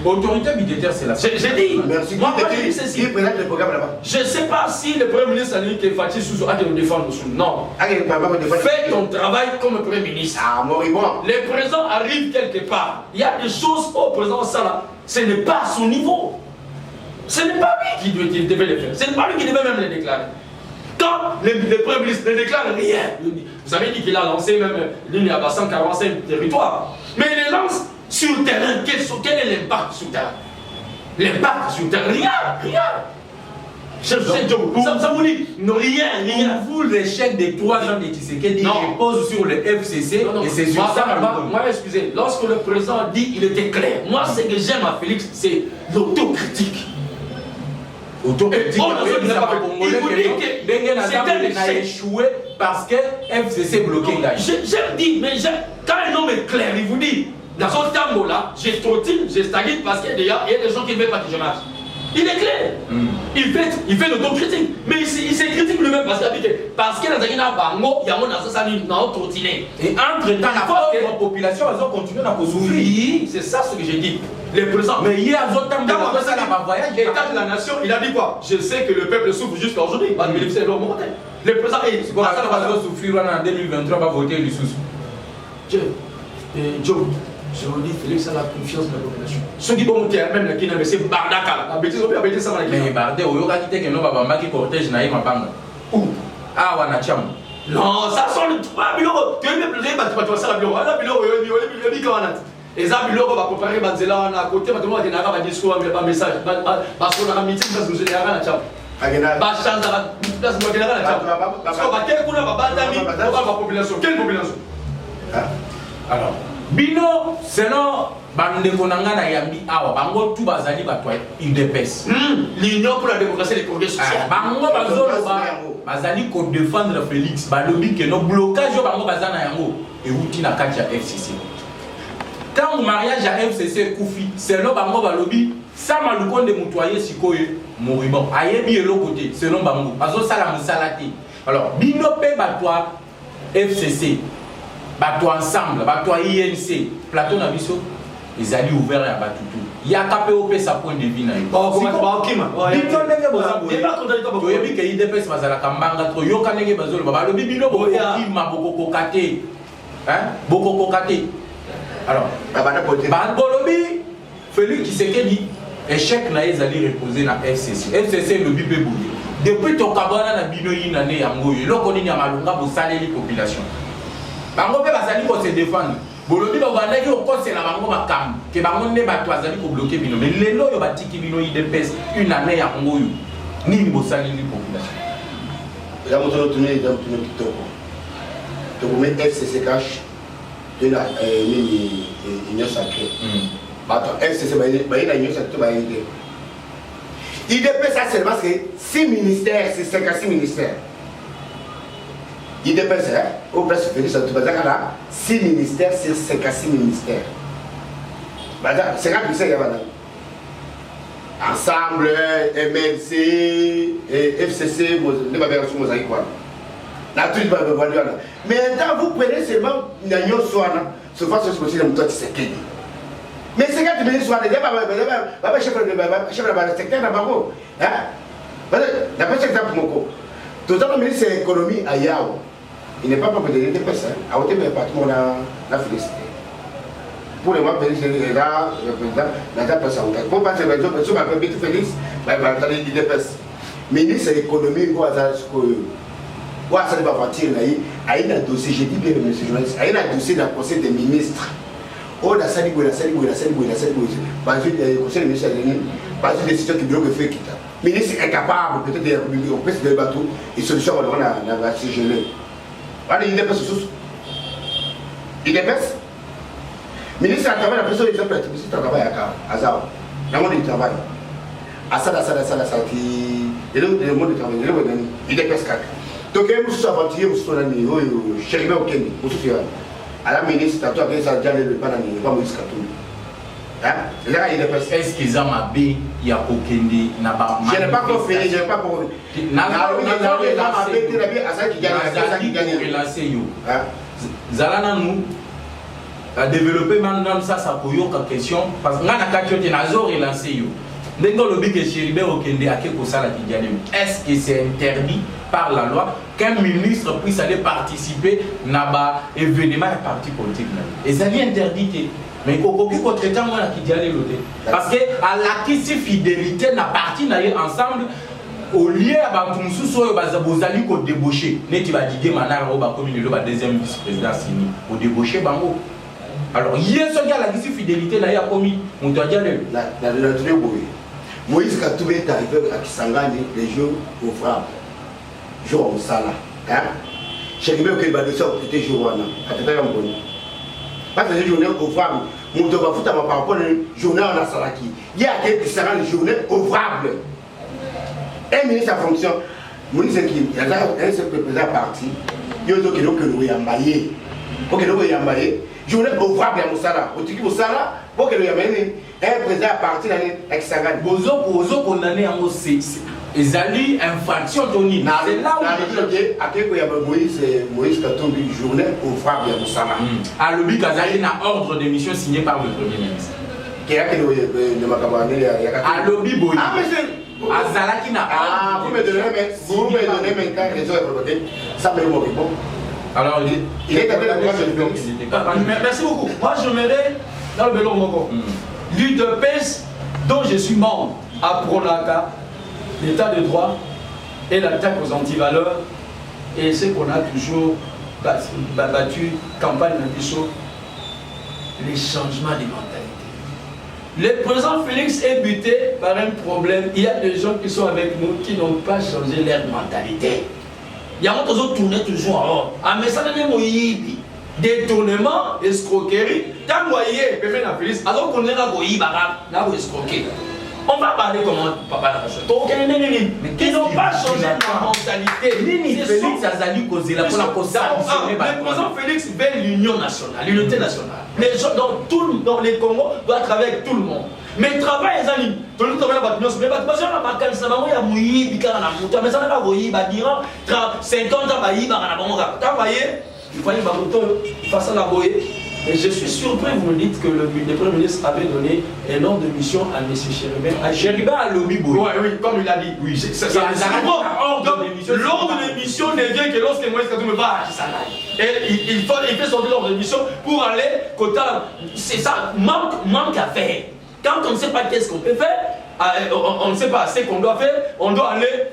l'autorité militaire, c'est la. J'ai dit. Merci. Moi, je dis ceci. Qui présente le programme là-bas? Je ne sais pas si le Premier ministre a dit que Fatih Soussou a de nous défendre. Non. Fais ton travail comme Premier ministre. Ah, moribond. Le président arrive quelque part. Il y a des choses au président Salah. Ce n'est pas à son niveau. Ce n'est pas lui qui devait le faire. Ce n'est pas lui qui devait même le déclarer. Quand le Premier ministre ne déclare rien, vous avez dit qu'il a lancé même l'île à 145 territoires. Mais il les lance sur le terrain. Quel est l'impact sur le terrain? L'impact sur le terrain? Rien. Ça vous dit rien. Vous, l'échec des 3 ans de Tshisekedi repose sur le FCC et c'est sur ça. Moi, excusez, lorsque le président dit il était clair, moi, ce que j'aime à Félix, c'est l'autocritique. Il vous dit que a échoué parce que FCC bloqué. J'ai dit, mais quand un homme est clair, il vous dit, dans son tango là, j'ai trottine, j'ai stagne parce qu'il y a des gens qui ne veulent pas que je marche. Il est clair. Il fait l'autocritique. Mais il se critique lui-même parce qu'il y a des bango, il y a un trottiné. Et entre-temps, la population va continuer à souffrir. Oui, c'est ça ce que j'ai dit. Le président. Mais hier, l'état de la nation, il a dit quoi? Je sais que le peuple souffre jusqu'à aujourd'hui. Le président est. C'est quoi ça va souffrir en 2023, va voter les sous. Joe, je vous dis, Félix a la confiance de la population. Ceux qui vont monter même la Kina, mais c'est Bardaka. La bêtise, on peut bêtise ça dans la Kina. Mais Bardé, on a dit que nous, Baba, qui cortège Naïma Banga. Où? Ah, Wanacham. Non, ça sont les 3 bilors. Tu veux même pleurer, tu vas faire la bilor. La bilor, il y a des grenades. Et ça, bilor, va préparer Banzela à côté, maintenant, il y a un discours, un message. Parce qu'on a un meeting, parce que je n'ai rien à Tcham. Pas chance d'avoir place de la Tcham. Parce qu'on va quel coup là, va population. Quelle population? Alors, Bino, selon Bandeko Nangana Yambi Awa, Bango tout bazali batwa UDPS. L'Union pour la démocratie et les progrès sociaux. Bango bazali ko défendre Félix, balobi que no blocage bango bazana yango et outi na kati ya FCC. Quand le mariage à FCC Koufi, selon bango balobi, ça malukonde mutoye sikoye moribond. Ayebi elo côté, selon bango, bazo sala musalati. Alors, Bino pe batwa FCC. Bato ensemble, bato INC, plateau na biso, ils allaient ouvert à Batutu. Il y a KPOP sa point de vue na yo. Toyebi ke IDPS bazala kambanga tro yo kanenge bazolo baba lobi bilo boko kima boko kokate. Hein? Boko kokate. Alors, bolobi Félix Tshisekedi échec na ezali reposer na FCC. FCC lobi pe bouli. depuis tokabwana na bino yinane yango yo loko nini ya malunga bosaleli population bango mpe bazali ko se défendre bolobi babandaki okosela bango makambo ke bango nde bato bazali kobloke bino mais lelo oyo batiki bino idps une année yango yo nini bosaleli population eza moto notuni kitoko tokomi fcc cash tona nini union sacré bato fcc baye na union sacré baye te IDPS ça seulement c'est 6 ministères, c'est 56 ministères. IDPS, au presse Félix, tu vas dire 6 ministères, c'est 56 ministères. 50 ministères, il y a Ensemble, MLC, FCC, ne va pas faire mosaïque. Mais quand vous prenez seulement Nagnon Soana, ce fois c'est possible de me dire mais c'est quand tu me dis soit les chef de secteur d'abord hein d'après cet exemple mon tout le ministre de l'économie à Yao il n'est pas pour donner des personnes à côté de patron la félicité pour les mois président là le président n'a pas passé pour pas se mettre sur ma petite Félix bah attendez il dépasse ministre de l'économie quoi ça quoi ça va partir là il a un dossier j'ai dit bien monsieur journaliste il a un dossier dans le conseil des ministres. Oh, la salle la conseil des ministres, pas une décision qui bloque le fait qu'il a. Le ministre est incapable peut-être de presque des bateaux et solution on a gelé. Voilà, il dépasse sous. Il dépasse. Le ministre a travaillé la personne exemple, le ministre travaille à Zao. Dans le monde du travail. À ça qui et le monde du travail, il dépasse 4. Donc, il y a un aventurier, il y a un chérubin au Kenya, à la ministre, tu as fait ça, déjà le panami, pas Moïse Katoumi. Là, il est passé. Est-ce qu'ils ont ma baie, il y a Okende, n'a pas. Je n'ai pas compris, je n'ai pas compris. Zalana nous a développé maintenant ça, ça pour une question. Parce que nous avons relancé. Est-ce que c'est interdit par la loi qu'un ministre puisse aller participer à un événement et parti politique? Et ça est interdit. Mais il faut que traiter moi qui dit aller l'autre. Parce que à l'acquis fidélité n'a parti ensemble au lieu à Bantumsou soit bazabozali ko débaucher. Né tu vas dire manara au ba comme le deuxième vice-président Sini au débaucher bango. Alors hier ce gars l'acquis fidélité là il a commis on doit dire la Moïse Katoumi est arrivé à Kisangani les jours ouvrables. Jour au Sala. Chez lui, il va descendre, c'était jour à Tata Yamboni. Parce que les journées ouvrables, mon doigt va foutre par rapport à une journée en Salaki. Il y a quelques journées ouvrables. Un ministre en fonction, Moïse qui il y a un seul président parti, il y a d'autres qui l'ont yambaye. Pour que l'on yambaye, journée ouvrable à Moussala. Au Tiki Moussala, pour que l'on yambaye, un président parti dans les Kisangani. Bozo condamné en aussi. Ils allaient infraction Tony. C'est là où il y a Moïse Katumbi, journée ouvrable à Moussala. À l'objet Kazali n'a ordre de mission signé par le Premier ministre. Qui a à l'objet Boy. Ah, monsieur. Azala qui n'a pas. Vous me donnez maintenant raison et ça me moque. Alors, il est merci beaucoup. Moi, je m'irai dans le Bélon Moko. L'UDPS dont je suis membre à Pronaka, l'état de droit et l'attaque aux antivaleurs et ce qu'on a toujours battu, campagne de Bissot, les changements de mentalité. Le président Félix est buté par un problème. Il y a des gens qui sont avec nous qui n'ont pas changé leur mentalité. Il y a d'autres tourner toujours en ordre. Ah, mais ça n'est pas détournement, escroquerie. Tant que vous voyez, Félix, alors qu'on est là, vous escroquez. On va parler comment papa l'a fait. Ils n'ont pas changé la mentalité. Félix Azali causé la le président Félix veut l'union nationale, l'unité nationale. Les gens dans les Congo doivent travailler avec tout le monde. Mais travail, les amis, tout le monde travaille avec nous. Mais la vacances, il y a mouillé, mais ça n'a pas voyé, 50 ans, il fallait face à la boyer. Et je suis surpris, vous me dites que le Premier ministre avait donné un ordre de mission à M. Chérubin. Chérubin à Lobby Boy. Oui, comme il a dit. Oui, l'ordre de mission ne vient que lorsque Moïse Katoumi va à Kisangani. Et il fait sortir l'ordre de mission pour aller côté. C'est ça, manque à faire. Quand on ne sait pas qu'est-ce qu'on peut faire, on ne sait pas ce qu'on doit faire, on doit aller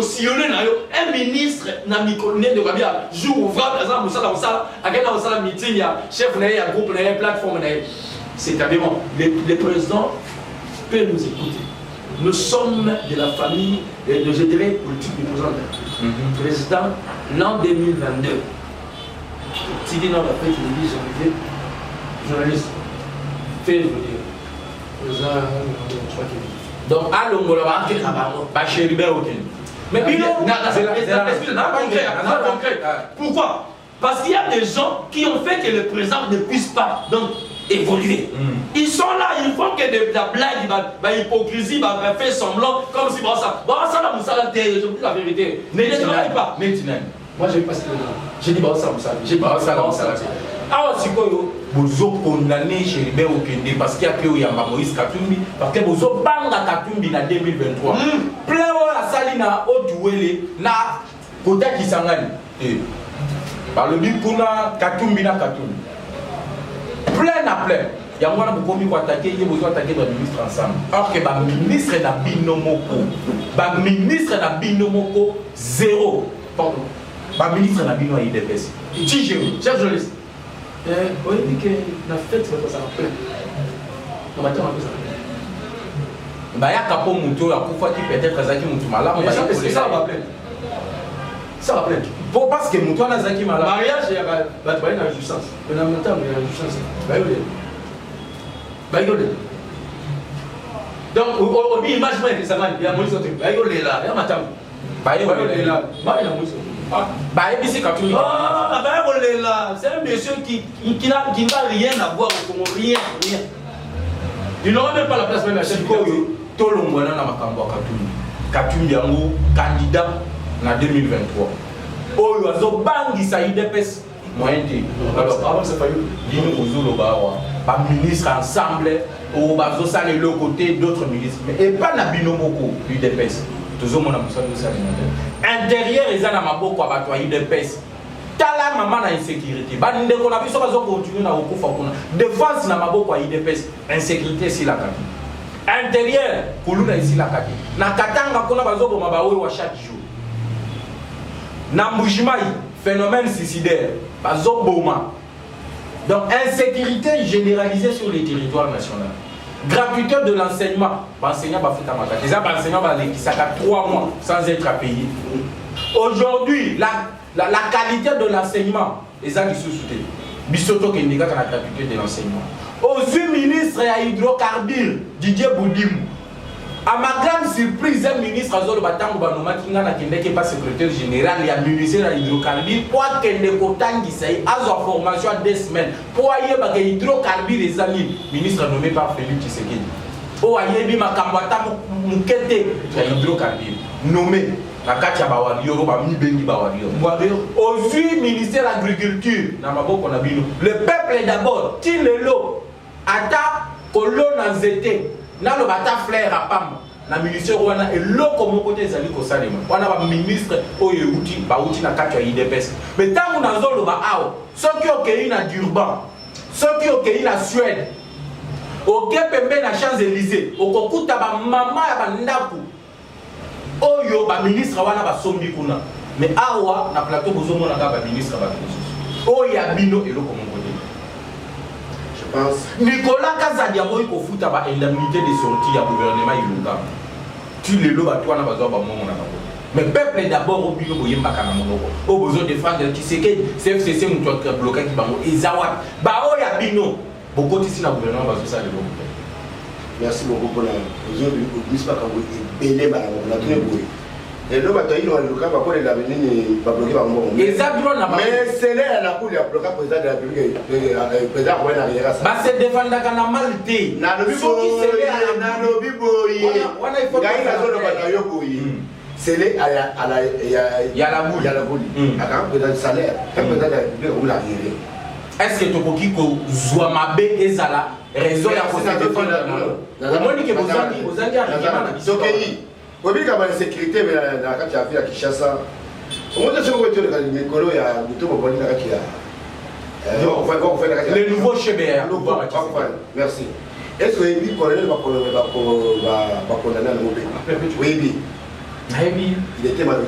sillonner un ministre n'a mis de Rabia jour ouvrable par exemple ça à quel meeting il y a chef il y a groupe il y a plateforme c'est-à-dire les présidents peuvent nous écouter. Nous sommes de la famille de je dirais politique du président l'an 2022 Sidi Nord après qui dit janvier journaliste fait président donc à l'ongolo ba chéribe aucun mais concret. Pourquoi? Parce qu'il y a des gens qui ont fait que le président ne puisse pas donc évoluer. Ils sont là, ils font que de la blague, la hypocrisie, faire semblant comme si ça là, Moussa, je vous dis la vérité. Ne les travaille pas. Moi j'ai passé le temps. J'ai dit ça, Moussa. J'ai dit ça, Moussa. Alors, si vous condamné chez Libé Okende parce qu'il y a que Moïse Katumbi, parce que vous avez banga Katumbi en 2023. Plein de salina Otuwele, na Kota Kisangani. Par le but qu'on a Katumbi na Katumbi. Plein à plein. Il y a un moment où vous attaquer, il vous attaquer le ministre ensemble. Alors que le ministre n'a binomoko. Le ministre n'a binomoko zéro. Pardon. Le ministre n'a binomoko IDPS. Tigéo, chef journaliste. On dit que la fête, c'est pas ça. On va dire un peu ça. Il y a un peu de temps qui peut-être Zaki Moutoumala. Ça va plaindre. Ça va plaindre. Parce que Moutoumala Zaki Mala. Mariage, il y a une jouissance. Mais en même temps, il y a une jouissance. Donc, on dit imagine que ça va. Il y a un truc. Il y a là. Il y a ma table. Il y a c'est un monsieur qui n'a rien à voir au Congo, rien. Il n'aura même pas la place même à chaque fois. Tout le monde a Katumbi candidat en 2023. Oh, il y a un banc qui a IDPS. Alors, c'est pas ministre ensemble, ou de l'autre côté, d'autres ministres. Et pas la binomoko, l'IDPS. Intérieur, ils ont un peu de IDPS. Tala maman na insécurité. Bande qu'on a vu ça va continuer na okufa kuna. Défense na maboko IDPS, insécurité si la kaki. Intérieur, kuluna ici la kaki. Na katanga kuna bazoko mabawe wa chaque jour. Na Mbujimai, phénomène suicidaire, bazoboma. Donc insécurité généralisée sur le territoire national. Gratuité de l'enseignement. L'enseignant va faire ta matin. Les enseignants va aller qui ça 3 mois sans être payé. Aujourd'hui, la qualité de l'enseignement, les gens qui sont soutenus. Bissoto qui indique la gratuité de l'enseignement. Aux ministres à hydrocarbures, Didier Boudim. À ma grande surprise, un ministre Azol Batango Banoma qui n'est pas secrétaire général, il a ministère à hydrocarbures. Pour qu'il ne contente qui a sa formation à 2 semaines. Pour qu'il y ait hydrocarbures, les amis, ministre nommé par Félix Tshisekedi. Pour qu'il y ait Makambata Moukete, hydrocarbures. Nommé. Aujourd'hui, ministère de l'Agriculture, le peuple est d'abord, Tilelo, Ata, Colonna Zete, Nalo Bata Flair à Pam, la ministère et l'eau comme côté Zali Kosalema. On a un ministre Oyeuti, Baouti na Katia IDPS. Mais tant qu'on a zolo Baao, ceux qui ont cueilli na Durban, ceux qui ont cueilli na Suède, au Kepembe na Champs-Élysées, au Kokuta Maman Bandaku. Oyo ba ministre wana ba sombi kuna mais awa na plateau bozomo na ba ministre ba oya bino eloko mongote je pense Nicolas Kazadi a boy ko futa ba indemnité de sortie ya gouvernement ilunga tu le lo ba toi na bazo ba mongo na ba mais peuple d'abord au bino boyemba kana monoko o besoin de France qui sait que CFCC muto ka bloquer ki bango ezawa ba oya bino bokoti si na gouvernement bazo ça le lo. Merci beaucoup pour la aujourd'hui n'espère pas quand vous belé ba la tune boy et le bateau il va le cas pour la venir pas bloquer ba mongo mais c'est là la cour ya bloquer président de la République président ouais na rien ça ba se défendre kana malté na lobi boy wana il faut gagner la zone bataillon boy c'est là à la boule à président salaire président de la République ou la rien. Est-ce que Tokoki ko Zouamabe ezala raison ya ko se défendre Moni ke bozangi arrêtement Tokoki obi ka ba sécurité mais na kati ya Kinshasa on va se retrouver dans le micro ya Butobo Boni na kati ya le nouveau chebea merci. Est-ce que le colonel va condamner le mauvais oui Il était malade,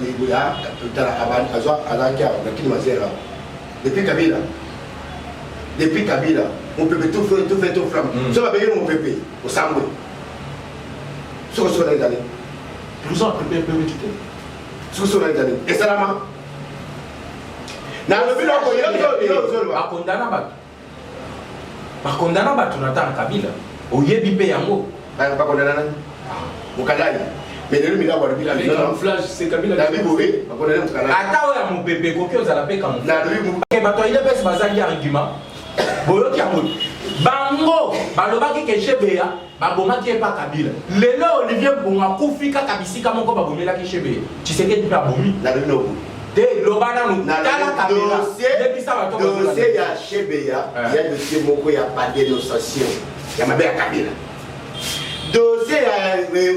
depuis Kabila, on peut tout faire, tout flamme. Ça va payer mon pépé, au Samoué. Ce que sont les années. Plus en pépé peut me tuer. Ce que sont les années. Et ça là-bas. Dans le but, il y a par condamné à Kabila. Au Yébi Yango. Pas condamné. Au Kalaï. Mais le milieu avoir dit avec camouflage, c'est Kabila. La Bible, oui, on connaît le Kalaï. Attends, mon bébé, coquille aux alapés comme ça. Il y a des personnes qui ont argument. Bango, balobaki ke Chebea, babomaki pas Kabila. Lelo Olivier Bonga kufika kabisika moko babomela ki Chebea. Tu sais que tu as bomi. La Bible. De lobana nous tala Kabila. Depuis ça va dossier ya Chebea, il y a dossier moko ya pas dénonciation. Il y a ma belle Kabila. Dossier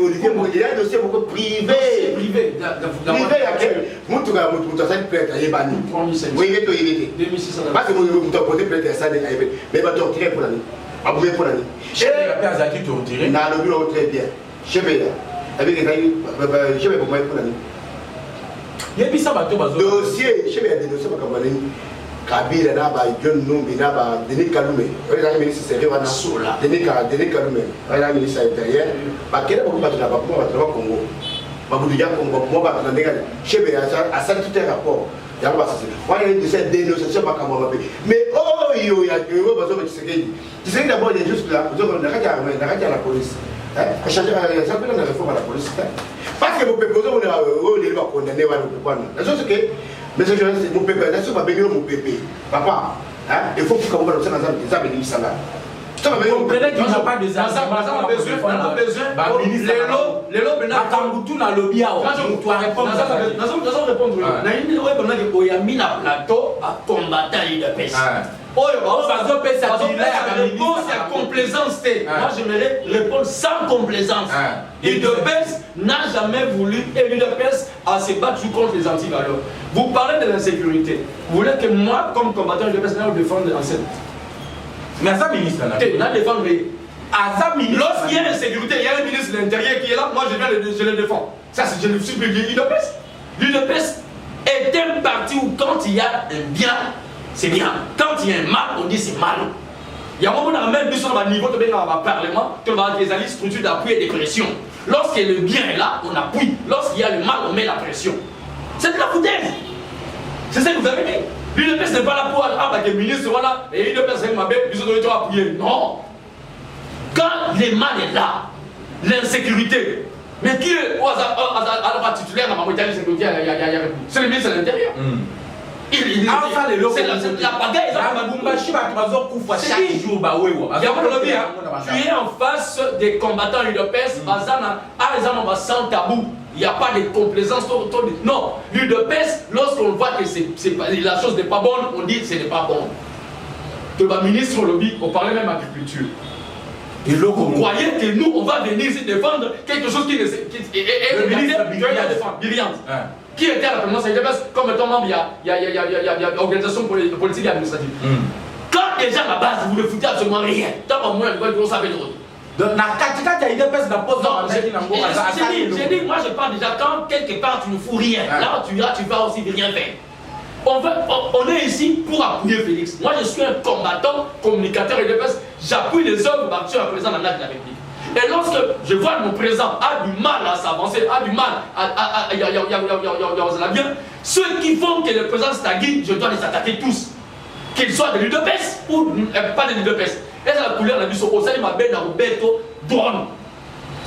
Olivier Bonga, il y a dossier moko privé. Privé ya quel mutu ga mutu ça peut être yebani. Oui, il est 2600. Parce que vous portez peut-être ça des mais va torturer pour l'année. Pas pour l'année. Chebea a Azaki torturé. Na le bureau très bien. Chebea avec les Chebea pour moi pour l'année. Yebisa bato bazo. Dossier, Chebea dénoncé par Kabila. Kabila na ba John Numbi na ba Denis Kalume. On est ministre sérieux wana sola. Denis Kalume. On est ministre intérieur. Ba kera ba ba na ba pour ba Congo. Ba budu ya Congo mo ba na ndeka. Chebea a ça tout un rapport. Ya ba ça. On est de cette dénonciation pas comme on mais oh yo ya yo ba zo ba Tshisekedi. Tshisekedi d'abord il est juste là. Vous avez la police. À changer ça peut la réforme à la police. Parce que vous pouvez poser on va condamner la chose que mais je dis mon pépé là sur ma bénir mon pépé papa il faut que vous ça dans ça bénir ça là ça va vous comprenez qu'il n'y a pas de ça on a besoin les lots maintenant Kambutu na lobby a tu dois répondre nous répondre na une ouais pendant que Oyami na plateau à combattre de pêche réponse à complaisance. Moi j'aimerais répondre sans complaisance. L'UDPS n'a jamais voulu et l'UDPS a se battu contre les antivaleurs. Vous parlez de l'insécurité. Vous voulez que moi, comme combattant l'UDPS, je défende l'enceinte. Mais à ça, ministre, lorsqu'il y a l'insécurité, il y a un ministre de l'Intérieur qui est là, moi je le défends. Ça, je le suis publié l'UDPS. L'UDPS est un parti où quand il y a un bien, c'est bien. Quand il y a un mal, on dit c'est mal. Il y a un moment où on a même vu sur le niveau de Parlement, que les alliés structures d'appui et de pression. Lorsque le bien est là, on appuie. Lorsqu'il y a le mal, on met la pression. C'est de la foutaise. C'est ça que vous avez dit. L'UDPS n'est pas là pour que le ministre soit là et l'UDPS est ma bête, ils ont appuyer. Non. Quand le mal est là, l'insécurité, mais qui est au hasard titulaire dans ma moitié de sécurité, c'est le ministre de l'Intérieur. C'est la bagaille. Tu es en face des combattants UDPS, sans tabou. Il n'y a pas de complaisance. Non, l'UDPS, lorsqu'on voit que la chose n'est pas bonne, on dit que ce n'est pas bon. Que le ministre lobby, on parlait même agriculture. Et vous croyez que nous, on va venir ici défendre quelque chose qui est le ministre brillante. Qui était à la présidence de l'UDPS comme étant membre, il y a organisation politique et administrative. Quand déjà à la base, vous ne foutez absolument rien. Tant qu'on moins, vous savez d'autres. Donc, j'ai dit, moi je parle déjà quand quelque part tu ne fous rien. Là, tu vas aussi rien faire. On est ici pour appuyer Félix. Moi je suis un combattant, communicateur et UDPS. J'appuie les œuvres d'action à président de la République. Et lorsque je vois mon président a du mal à s'avancer, a du mal à bien, ceux qui font que le président stagne, je dois les attaquer tous. Qu'ils soient de l'UDPS ou pas de l'UDPS. Et la couleur, la vie sur Osali Mabel Roberto Bonne.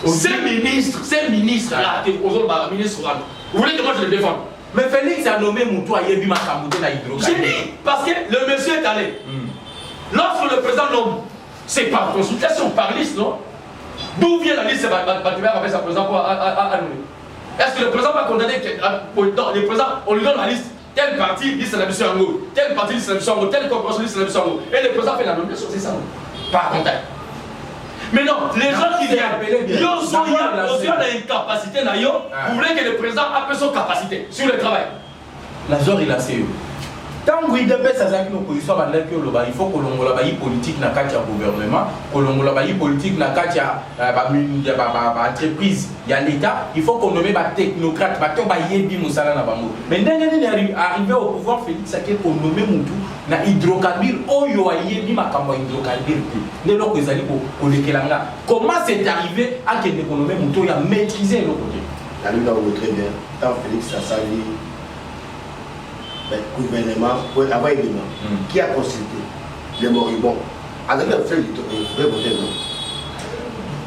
Ces ministres-là, ministre, vous voulez que moi je le défende? Mais Félix a nommé Moutou à Yebi Makamouté na Hydro-Québec. J'ai dit, parce que le monsieur est allé. Lorsque le président nomme, c'est par consultation, par liste, non? D'où vient la liste Batubert avec sa président pour annuler? Est-ce que le président va condamner le président, on lui donne la liste? Tel parti dit c'est la mission en haut, tel parti dit c'est la mission en haut, tel corporation dit c'est la mission en haut. Et le président fait la nomination, c'est ça, par contact. Mais non, les gens qui viennent, ils ont l'incapacité, vous voulez que le président appelle son capacité sur le travail. La zone il a CE. Tant que IDPS a une opposition, il faut que l'on ait une politique dans le gouvernement, que l'on ait une politique dans l'entreprise, il y a l'État, il faut qu'on ait des technocrates, mais dès qu'on est arrivé au pouvoir, Félix Tshisekedi qu'on nomme Moutou, na hydrocarbure, comment c'est arrivé à que l'économie Moutou a maîtrisé le côté? La lutte très bien, tant Félix Tshisekedi. Le gouvernement, avant évidemment, qui a consulté les moribonds, avec le fait de voter non.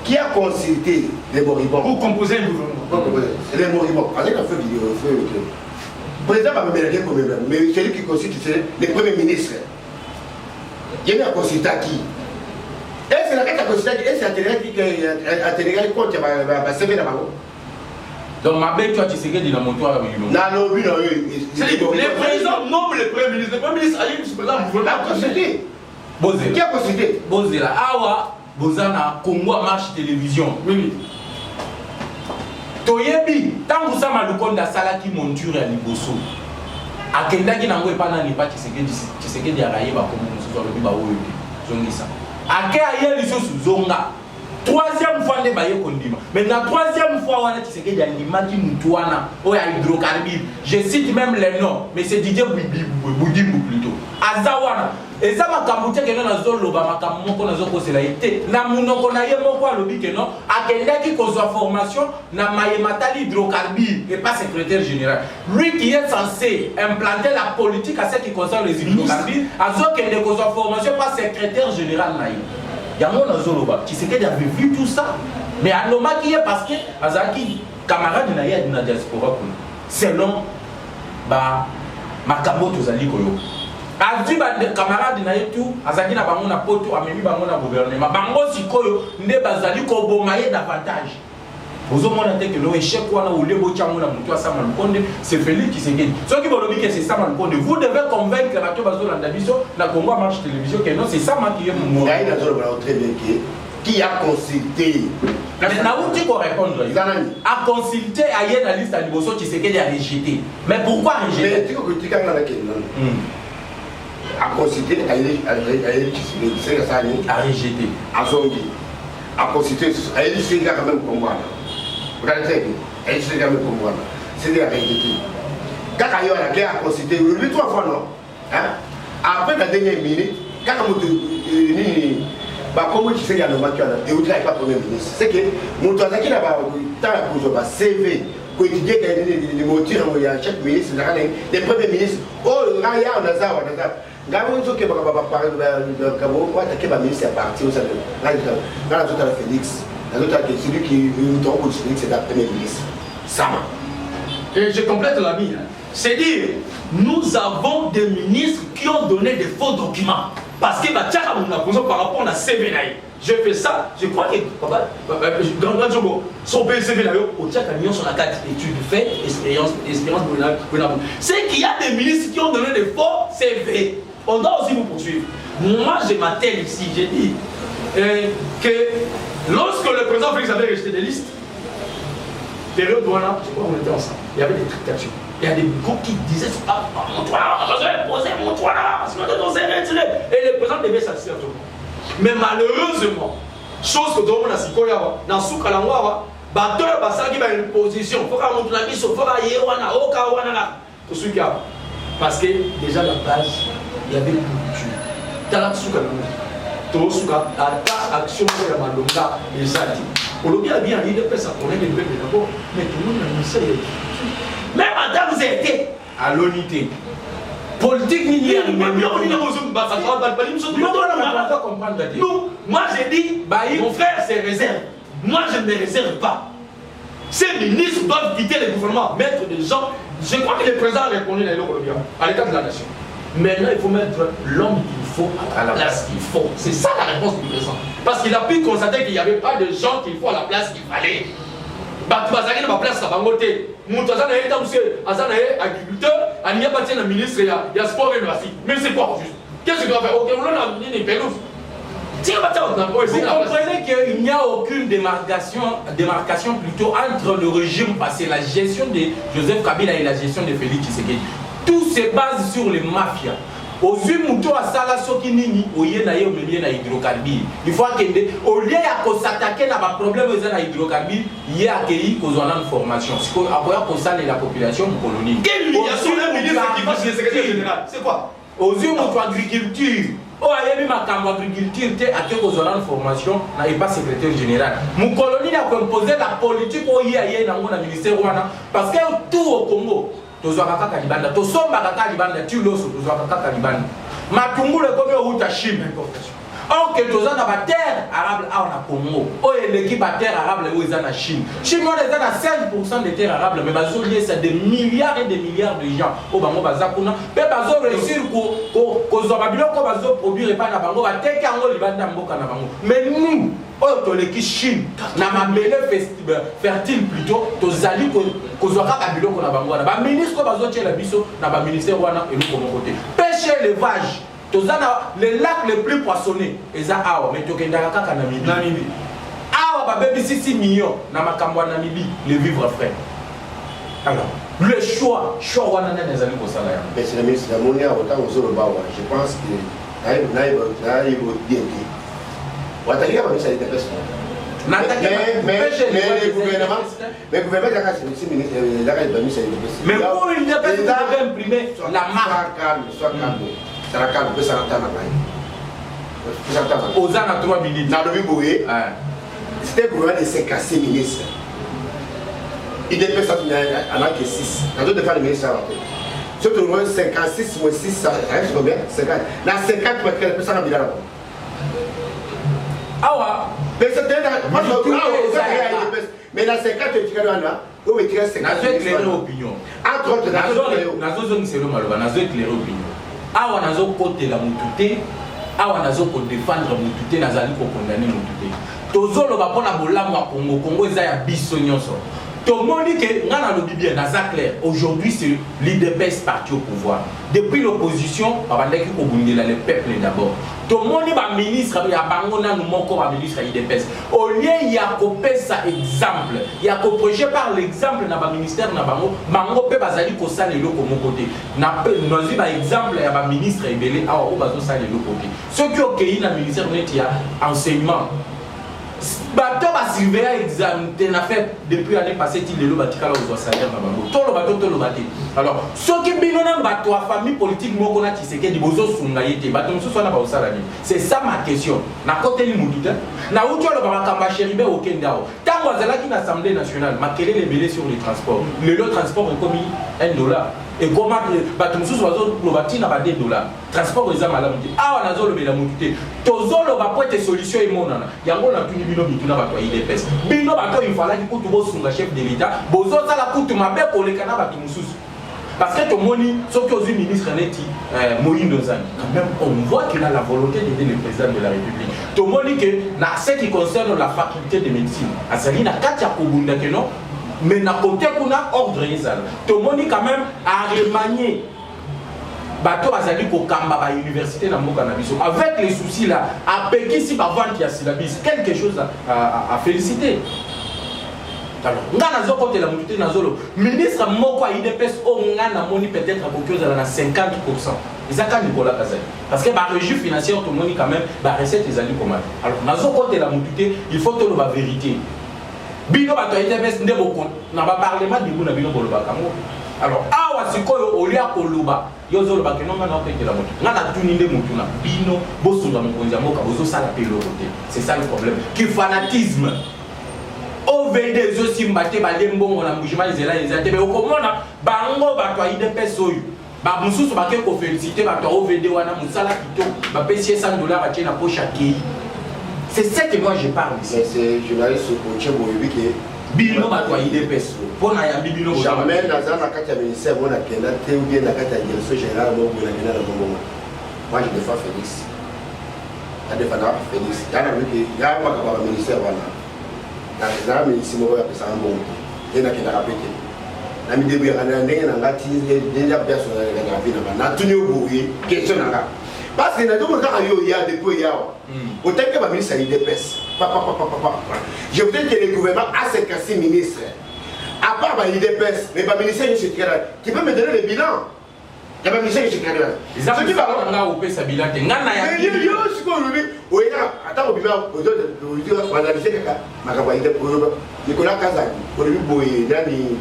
Qui a consulté les moribonds pour composer un gouvernement? Les moribonds, avec le fait de le président va me mélanger comme même, mais celui qui consulte, c'est le premier ministre. Il y a un consulté à qui? Et c'est la carte à consulter, et c'est un télé qui compte, il va se faire là-bas. Donc, ma belle, toi, tu sais que tu as mon toit avec lui. Non, c'est les présidents nomment le premier ministre. Le premier ministre a eu le gouvernement. A consulté. Qui a consulté? Bozela. Awa, Bozana, Congo marche télévision. Oui. Toyebi, tant que ça m'a le compte de Sala qui monture à Liboso. A Kenda qui n'a pas n'a tu sais que tu as raillé, comme on se voit le Bibaou. Zongisa. A Kaya Lisso Zonga. Troisième fois, on est condiment. Mais la troisième fois, on a dit qu'il y a l'image qui nous hydrocarbure. Je cite même les noms, mais c'est Didier Boudimou plutôt. Azawana. Et ça m'a camouté que nous avons l'obama camouko nous avons cela été. Na mouno qu'on a eu mon quoi lobby que non. A quelqu'un qui cause la formation na maïematali hydrocarbure et pas secrétaire général. Lui qui est censé implanter la politique à ce qui concerne les hydrocarbures, a ce qu'il ne cause la formation pas secrétaire général naïe. Yango na zoloba, tu sais qu'il avait vu tout ça. Mais à l'homme qui est parce que Azaki, camarade de la diaspora, selon Makambo Tozali Koyo. Azdi camarade de la tout, Azaki na bango na poto, amemi bango na gouvernement. Bango si Koyo, ne bazali kobomaye davantage. Vous avez dit que l'échec ou le botiamo na mutua sama lukonde, c'est Félix Tshisekedi. Ceux qui vont dire que c'est ça lukonde, vous devez convaincre la Bazo Landabiso, la Congo marche télévision que non, c'est ça qui est mon mot. Très bien qui a consulté. Mais Naouti qu'on répondre. A consulté à y la liste à Liboso Tshisekedi a rejeté. Mais pourquoi rejeter? A consulté à Tshisekedi a rejeté. A Zongi. A consulté à Tshisekedi quand même comme moi. Regardez, c'est la réalité. Quand il a considéré, lui 3 fois non. Après la dernière minute, quand il comment tu sais qu'il y a un match et vous n'avez pas premier ministre. C'est que mon toit qui là-bas, tant que CV, pour étudier les motifs, il y a chaque ministre, les premiers ministres. Oh, là, il y a un hasard. Gabo qui va parler de Gabo, moi, attaquer ma ministre à partir de là, Félix. Celui qui nous tombe c'est la première ministre. Sama. Et je complète la vie. C'est dire, nous avons des ministres qui ont donné des faux documents. Parce que par rapport à la CV. Je fais ça, je crois que Grand Jogo, son PCV au Tchad a mis sur la carte études fait, expérience. C'est qu'il y a des ministres qui ont donné des faux CV. On doit aussi vous poursuivre. Moi, je m'attelle ici, j'ai dit que lorsque le président Félix avait rejeté des listes, période Douana, je crois qu'on était ensemble, il y avait des tractations. Il y a des groupes qui disaient mon toit, on a besoin de poser mon toit, sinon on s'est retiré. Et le président devait satisfaire tout le monde. Mais malheureusement, chose que tout le monde a dit, dans ce cas-là, bateau qui va une position, il faut qu'on monte la mission, il faut qu'on y ait pour ceux qui ont. Parce que déjà la base, il y avait beaucoup de choses. Action pour la Malonga, les Adi. Aujourd'hui, il y a bien l'idée de ça pour les bébés d'abord, mais tout le monde a mis ça. Même madame, vous été à l'unité. Politique, il y a non, moi j'ai dit, mon frère, c'est réserve. Moi, je ne me réserve pas. Ces ministres doivent quitter le gouvernement, mettre des gens. Je crois que le président a répondu à l'état de la nation. Maintenant, il faut mettre l'homme qu'il faut à la place qu'il faut. C'est ça la réponse du président. Parce qu'il a pu constater qu'il n'y avait pas de gens qu'il faut à la place qu'il fallait. Bazali n'a pas place à Bangoté. Moutazana est agriculteur, il n'y a pas de ministre, il y a sport et loisirs. Mais c'est quoi juste? Qu'est-ce qu'il doit faire? Ok, on a mis des pelouses. Vous comprenez qu'il n'y a aucune démarcation plutôt entre le régime passé, la gestion de Joseph Kabila et la gestion de Félix Tshisekedi. Tout se base sur les mafias. Aux yeux mouton à sala soki nini oye na ye omemie na hydrocarbure. Il faut que au lieu de s'attaquer à ma problème aux na hydrocarbure, il y a accueilli qu'aux en une formation. C'est quoi avoir pour ça la population colonie. Quelle humiliation le ministre qui va chez le secrétaire général? C'est quoi? Aux yeux mouton agriculture. Oh, il y a ma camp agriculture, tu as que aux en formation, n'a pas secrétaire général. Mon colonie a composé la politique au y a dans le ministère parce que tout au Congo. Tozwaka kaka libanda tosomba kaka libanda tu loso tozwaka kaka libanda matungule comme au Chine importation or que tozana ba terre arabe a na Congo o l'équipe ba terre arabe où ils en Chine Chine on est à 5% des terres arabes mais bazo lié ça des milliards et des milliards de gens au bango bazakuna pe bazo réussir ko zoba biloko bazo produire pas na bango ba teke ango libanda mboka na bango mais nous oh toleki Chine na mabele fertile plutôt tozali ko zoka ka biloko na bango na ba ministre ko bazo tiela biso na ba ministère wana et nous comme côté pêche élevage les lacs les plus poissonnés et ça awa mais tokendaka kaka na Namibie awa ba baby 6 millions na makambo na Namibie les vivres frais alors le choix wana na nezali ko sala ya mais c'est le ministre Monia autant aux autres bawa je pense que naïb bien dit watalia ba ministre de pêche mais le gouvernement c'est ministre la ministre de pêche mais pour il n'y a pas de imprimer la marque soit calme aux ans 3 minutes. Dans le Biboué, c'était le gouvernement de 56 ministres. Il dépêche ça en a que 6. Dans d'autres fois, les ministres sont le gouvernement 56 moins 6, ça reste combien 50. Dans 50, tu vas créer ça en milliard. Ah ouais. Mais dans 50, tu vas là. Où est-ce que c'est 50 opinion. Entre autres, nazo éclairer opinion. Awa nazo côté la mutute awa nazo ko défendre mutute nazali ko condamner mutute tozolo ba pona bolamu ya Congo eza ya biso nyonso tomoni ke ngana lobi bien naza clair aujourd'hui c'est l'IDPS parti au pouvoir depuis l'opposition babandaki ko bundela le peuple d'abord tomoni ba ministre ya bango na nous moko ba ministre ya IDPS au lieu ya ko pesa exemple ya ko projet par l'exemple na ba ministère na bango pe bazali ko sala eloko moko te na nozi ba exemple ya ba ministre ebele awa o bazo sala eloko te ceux qui ont na ministère net ya enseignement bato ba surveiller examen te na fait depuis l'année passée ti lelo batikala aux salaire na bango tolo bato alors ceux qui bino na bato wa famille politique moko na Tshisekedi bozo sunga yete bato mususu na ba osala ni c'est ça ma question na côté li mututa na utolo ba makamba cheribe okendao tango azalaki na assemblée nationale makele les mêlés sur les transports le transport est commis $1 et comment bato mususu bazo lobati na ba $2 transport eza malamu te awa nazo lobela mutute tozolo ba pote solution emonana yango na tuni bino bituna bato IDPS bino bato il fallait que kutu bosunga chef de l'état bozo sala kutu mabe koleka na bato mususu parce que tout le monde sauf que aux ministres neti Moïse Nzangi quand même on voit qu'il a la volonté d'aider le président de la République tout le monde que na ce qui concerne la faculté de médecine azali na katia kobunda que non mais na côté kuna ordre ezala tout le monde quand même a remanié bato bazali ko kamba ba université na mboka na biso avec les soucis là a pekisi ba vente ya syllabus quelque chose à féliciter. Alors ngana zo côté la mutute na zolo ministre moko IDPS o ngana moni peut-être à beaucoup na 50%. Isaka Nicolas Kazali parce que ba régie financière tout le monde quand même ba recette ezali comment. Alors nazo côté la mutute il faut que la vérité. Bino bato IDPS ndebo kon na ba parlement de buna bino boloba kango. Alors awa sikoyo olia koluba yozo loba ke nonga na okeke la moto ngana tuninde mutuna bino bosunga mokonzi moka bozo sala pelo côté c'est ça le problème qui fanatisme OVD zo simbate balembongo na mbujima ezela ezate be okomona bango bato IDPS oyo ba mususu bake ko féliciter bato OVD wana musala kito ba pesi $100 atie na poche akei c'est ça que moi je parle ici c'est journaliste au Tchèbo yebike bino bato IDPS pona ya bibino jamais dans la carte ministère on a kena te ou bien la carte direction générale donc on a kena na bongo moi je défends Félix a défendre Félix yana wiki ya kwa kwa ministère wana na ministère mo ya pesa bongo ena kena rapete na mi debu ya kana ndenge na ngati déjà personnel na vie na tuni obuye question na parce que na tout le temps il y a depuis yawa autant que ma ministre IDPS je voudrais que le gouvernement a 56 ministres à part ma IDPS mais ma ministre qui peut me donner le bilan Il y a pas mission chez Canada. Les gens qui parlent en Europe, ça bilan. Ngana ya. Mais yo, ce qu'on veut, oui, attends, on a dit que Makabaï de Nicolas Kazak, pour lui, Boy, Dani,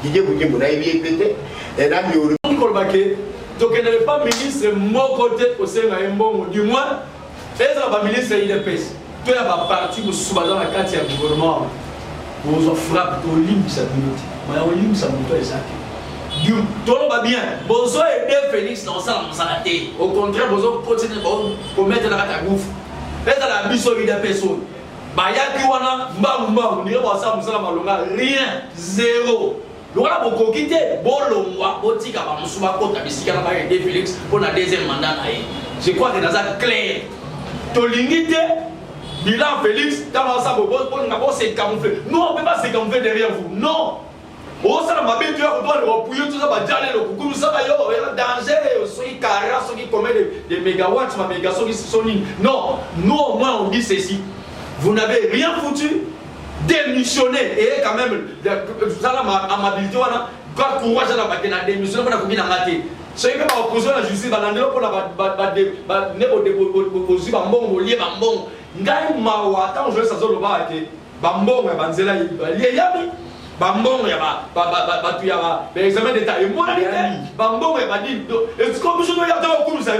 Didier Boudimou, Naïvi, Pété, et Nami, on Kolbake, donc elle n'est pas ministre, mon côté, au sein d'un bon, du moins, elle n'est pas ministre, il est pèse. Tu es pas parti pour se dans la carte du gouvernement. Vous en frappez, vous libre sa minute. Moi, on libre sa minute, et ça. Du tout va bien. Bonsoir et deux Félix dans ça, dans sa tête. Au contraire, bonsoir, pour mettre la carte à bouffe. Elle est la mission de personne. Baya Kiwana, Mbamba, on pas ça, rien, zéro. Le voilà pour quitter, bon le mois, Botika, Moussouba, Kota, Bissikana, et Félix pour la deuxième mandat. Je crois que dans ça clair. Tolingite, bilan Félix, dans ça, on s'est camouflé. Nous, on ne peut pas se camoufler derrière vous. Non. Oh, ça m'a bien tué, on doit le repouiller, tout ça va aller, le coucou, ça va y avoir un danger, ceux qui carrent, ceux qui commettent des mégawatts, ma méga, ceux qui sont lignes. Non, nous au moins on dit ceci. Vous n'avez rien foutu, démissionnez. Et quand même, ça là, amabilité, quand courage à la bataille, la démission, on a combien d'arrêter. Ceux qui ont opposé la justice, on a pour la déposer, bambon, lié, bambon. Ngai mawa, tant je sais ça, le bas, bambon, banzela, yami. Bambon, il y a l'examen d'état. Et moi, Bambon, il y a dit, est-ce qu'on peut se dire que ça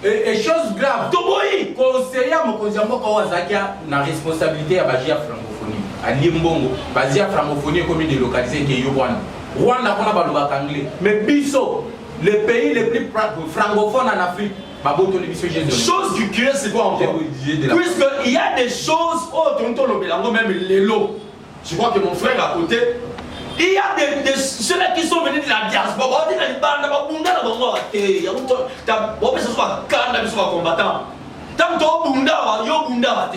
et chose grave, conseiller à mon conseiller Kawazakia na responsabilité à Bagia francophonie. À Limbongo, Bagia francophonie comme délocalisé qui est Rwanda. Rwanda, on a pas le anglais. Mais Bisso, les pays les plus francophones en Afrique, chose du curieux, c'est quoi encore? Puisqu'il y a des choses, oh, tonton Lobelango, même les lots. Je crois que mon frère à côté, il y a ceux-là qui sont venus de la diaspora, il y a des bandes, il y a des combattants. Tant que Bunda, Bunda,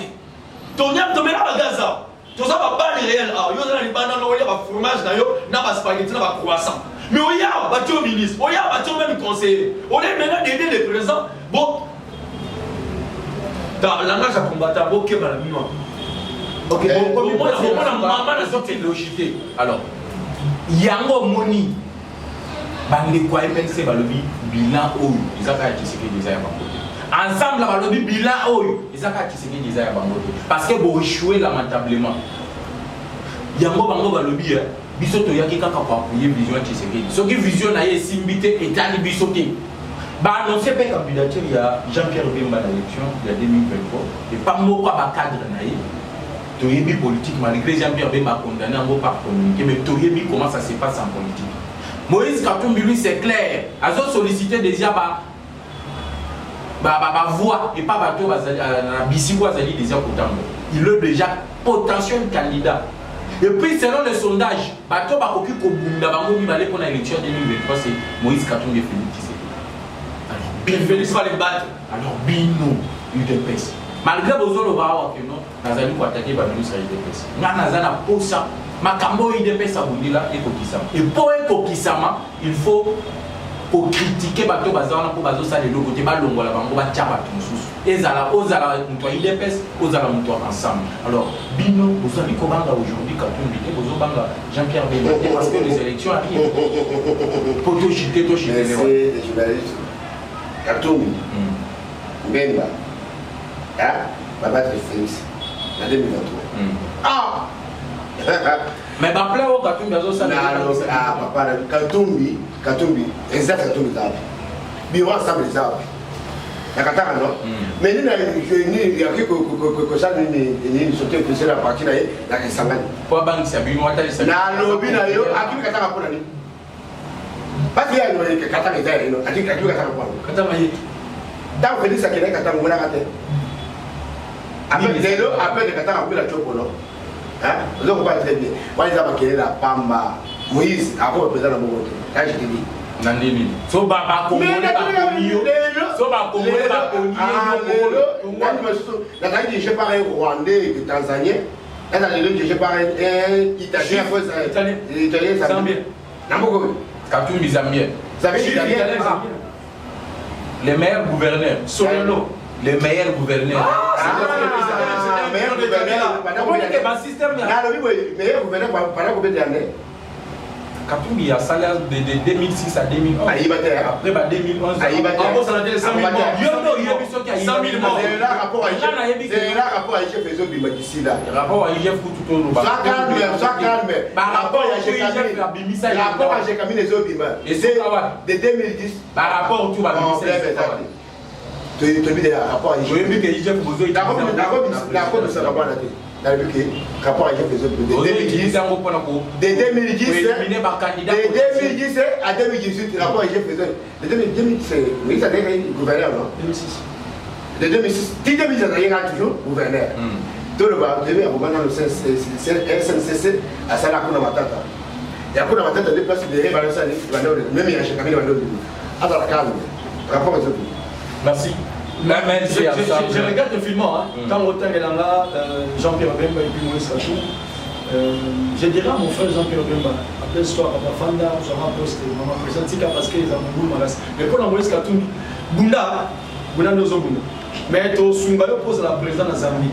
Tonya, Tomera, Gaza, tout ça va pas les réels. Il y a des bandes, il y a des fromage, il y a des spaghettis, il y a des croissants. Mais il y a des ministre, il y a des conseillers, on est maintenant d'aider les présidents. Bon, dans le langage à combattant, ok, madame. Ok, alors, Yango Moni, Bande quoi MNC Balobi, bilan ou ils ont qui c'est qui desire ensemble Balobi bilan ou ils ont qui c'est qui desire parce que vous échouez lamentablement. Yango Bango Balobi, bisoto yaki kaka pour appuyer vision qui c'est qui. Ce qui vision na ye simbité et tani bisoté. Bah annoncé pas candidature il y a Jean-Pierre Bemba à l'élection il y a 2023 et pas mot pas cadre naïf. Toyebi politique, malgré Jean-Pierre Bemba condamné en mot par communiqué, mais Toyebi comment ça se passe en politique. Moïse Katumbi, lui, c'est clair. Ils ont sollicité déjà ma voix et pas bateau à Bissimo Azali déjà Kotambo. Il est déjà potentiel candidat. Et puis, selon les sondages, bateau va occuper au Bunda Bango, il va aller pour l'élection 2023, c'est Moïse Katumbi Félix. Alors, Félix va les battre. Alors, Bino, il te pèse. Malgré vos autres barreaux, Nazali pour attaquer le ministre de l'IDPS. Nazana pour ça, Makambo IDPS à Bundila et Kokisama. Et pour Kokisama, il faut critiquer Bato Bazana pour Bazo ça de l'autre côté, Balongo la Bango, Bachaba Tonsus. Et Zala, Ozala, Moutoua IDPS, Ozala Moutoua ensemble. Alors, Bino, vous avez Kobanga aujourd'hui, Katumbi, vous avez Jean-Pierre Bemba, parce que les élections arrivent. Pour tout chiter, tout chiter. C'est les journalistes. Katumbi, Bemba. Ah, Baba de Félix, en 2023. Ah! Mais Baplé, Katumbi, ça ah, papa, Katumbi, exact Katumbi, Biro ensemble les arbres. La Katara, non? Mais il y a que ça, il sautait que c'est la partie là, la Kessangani. Pour Bank, c'est bien, moi, t'as dit. Na lobby, na yo, à qui Katara pour l'année? Pas qu'il y a une Katara, à qui Katara pour l'année? Katara, dans Félix, à qui Katara, on a raté. Après, les Katara, on peut la choper, non? Vous ne pas très bien. Moi, ils ont marqué la Pamba, Moïse, après le président de Mogote. Là, je te dis. Nandini. So Baba Congolais, so Baba Congolais, la taille dirigée par un Rwandais et Tanzanien. La taille dirigée par un Italien, Italien, Zambien. Namoko. Katumbi Zambien. Les meilleurs gouverneurs. Solano. Les meilleurs gouverneurs. Meilleur gouverneur. Comment est-ce que ma système meilleur gouverneur pendant combien d'années? Katumbi a salaire de 2006 à 2011. Après, 2011. ça a été 100 000 morts. 100 000 morts. C'est là rapport à IGF faisant bima d'ici là. Rapport à IGF tout au long. Ça calme. Rapport à Jekami les autres bima. Et c'est de 2010. Par rapport au tout à tu as mis des rapports à IGF. Oui, mais que IGF vous avez d'accord de ça rapport à la télé. Rapport à IGF faisant de 2010. De 2010 à 2018, rapport à IGF faisant. De 2010, oui, ça a été gouverneur, non? 2006. De 2006, 2010, ça a été toujours gouverneur. Tout le monde devait avoir le SNCC à Salakuna Matata. Et après, la Matata, des places de rébalancer, même il y a un camion à la calme. Rapport à IGF. Merci. Je regarde le film, quand Rotin Elanga, Jean-Pierre Bemba et puis Maurice Kachou, je dirais à mon frère Jean-Pierre Bemba, après l'histoire à Fanda, je poste, maman président Tika parce qu'ils ont beaucoup de magas. Mais pour la Maurice Kachou, Bunda Nozo Bunda. Mais tu pose la présidente de Zambie.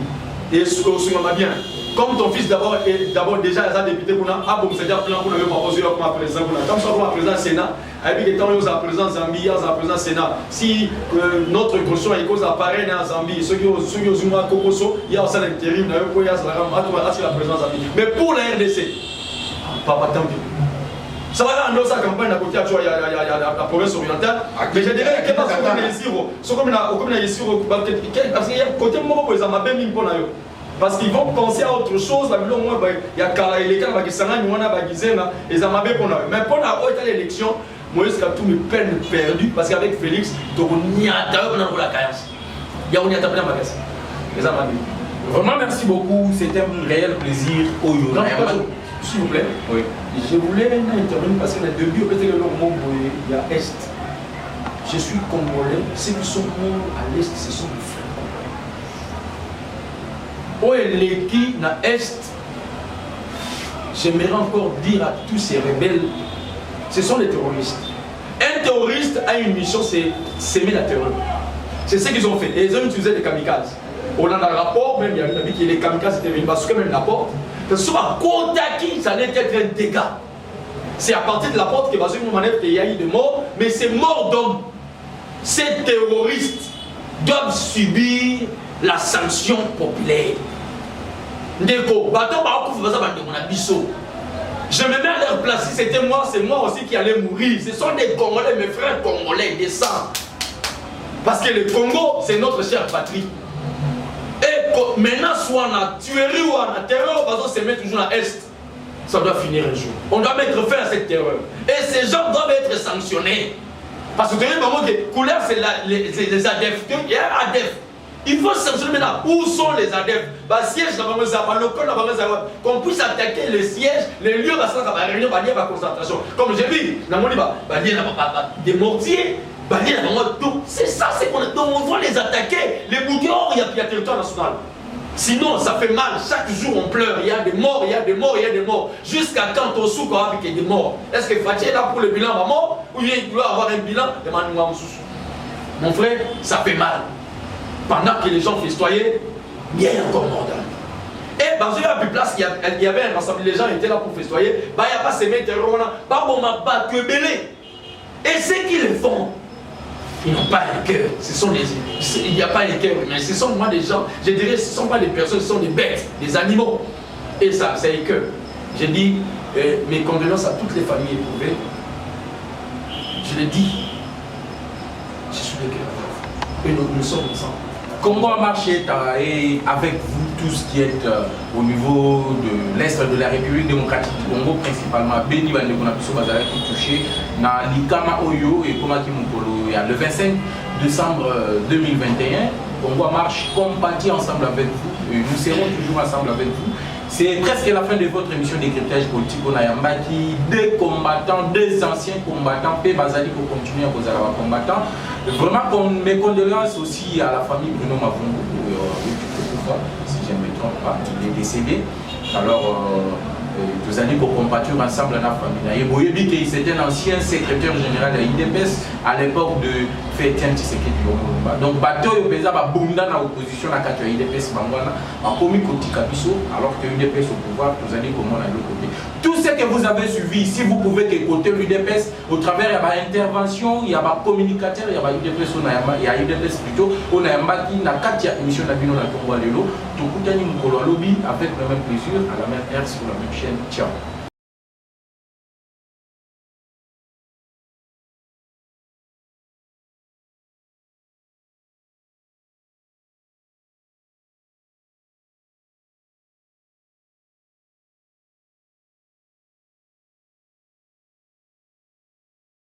Et Sunga bien. Comme ton fils d'abord déjà les a députés pour nous, c'est-à-dire plein pour le proposer comme président pour nous. Comme ça comme président Sénat, avec des temps où la président Zambie, la président Sénat. Si notre constitution est cause appareil en Zambie, ceux qui ont Zuma Kokoso, il y a aussi l'intérim, il y a la présidence Zambie. Mais pour la RDC, papa tant pis. Ça va dans sa campagne à côté, il y a la province orientale. Mais je dirais que parce qu'on est ici, parce qu'il y a côté moment pour les Amabés, parce qu'ils vont penser à autre chose. Il y a les cas qui sont les Amabés pour nous. Mais pour la l'élection, Moïse Katou me peine perdu parce qu'avec Félix, il y a la carence. Il y a les Amabés. Vraiment, merci beaucoup. C'était un réel plaisir. S'il vous plaît, oui. Je voulais intervenir parce que le début, peut-être que il y a Est. Je suis congolais, ceux qui sont morts à l'Est, ce sont mes frères. Où est l'équipe dans l'Est? J'aimerais encore dire à tous ces rebelles, ce sont les terroristes. Un terroriste a une mission, c'est s'aimer la terreur. C'est ce qu'ils ont fait. Et ils ont utilisé des kamikazes. On a un rapport, même il y a une qui les kamikazes étaient venus parce que même la porte. Parce que ça allait être un dégât. C'est à partir de la porte que il y a eu des morts, mais ces morts d'hommes, ces terroristes doivent subir la sanction populaire. Je me mets à leur place, si c'était moi, c'est moi aussi qui allais mourir. Ce sont des Congolais, mes frères Congolais, des sangs. Parce que le Congo, c'est notre chère patrie. Et maintenant, soit on a tuerie ou on a terreur, on va se mettre toujours à l'Est. Ça doit finir un jour. On doit mettre fin à cette terreur. Et ces gens doivent être sanctionnés. Parce que vous voyez, vraiment, que couleur, c'est les ADEF. Il y a un ADEF. Il faut sanctionner maintenant. Où sont les ADEF? Siège, qu'on puisse attaquer les sièges, les lieux de réunion, de concentration. Comme j'ai vu, des mortiers. C'est ça, c'est qu'on doit les attaquer. Les bouillons, il y a territoire national. Sinon, ça fait mal. Chaque jour, on pleure. Il y a des morts, il y a des morts, il y a des morts. Jusqu'à quand on souffre avec des morts? Est-ce que Fatih est là pour le bilan à mort? Ou bien il doit avoir un bilan? Mon frère, ça fait mal. Pendant que les gens festoyaient, il y a encore mort. Et dans une autre place, il y avait un ensemble, les gens étaient là pour festoyer. Il n'y a pas ces terroristes, que belé. Et ceux qui le font, ils n'ont pas le cœur. Il n'y a pas le cœur, mais ce sont moi des gens, je dirais, ce ne sont pas des personnes, ce sont des bêtes, des animaux. Et ça, c'est le cœur. Je dis mes condoléances à toutes les familles éprouvées. Je le dis, je suis le cœur. Et nous sommes ensemble. Comment marcher avec vous tous qui êtes au niveau de l'Est de la République démocratique du Congo, principalement Béni Bandekonapiso Bazara qui touché dans l'Ikama Oyo et Komaki Mukolo le 25 décembre 2021. Congo marche compatit ensemble avec vous. Nous serons toujours ensemble avec vous. C'est presque la fin de votre émission décryptage politique. On a Yambaki, des combattants, des anciens combattants, P. Bazali pour continuer à causer à combattants. Vraiment, mes condoléances aussi à la famille Bruno Mavungu, si je ne me trompe pas, il est décédé. Alors, vous allez pour combattre ensemble dans la famille. Et c'était un ancien secrétaire général de l'IDPS à l'époque de Fétien Tshisekedi Lumumba. Donc, bateau et Beza va bunda dans l'opposition à l'IDPS Mangwana, a commis Koti Kabiso, alors que l'IDPS au pouvoir, vous allez comment on a le côté. Tout ce que vous avez suivi, si vous pouvez écouter l'UDPS, au travers il y a une intervention, il y a un communicateur, il y a UDPS, il y a UDPS plutôt, on a un bâti, on a 4 émissions d'Abino dans le Congo à l'élo, tout le monde a lobby avec le même plaisir, à la même heure sur la même chaîne. Ciao.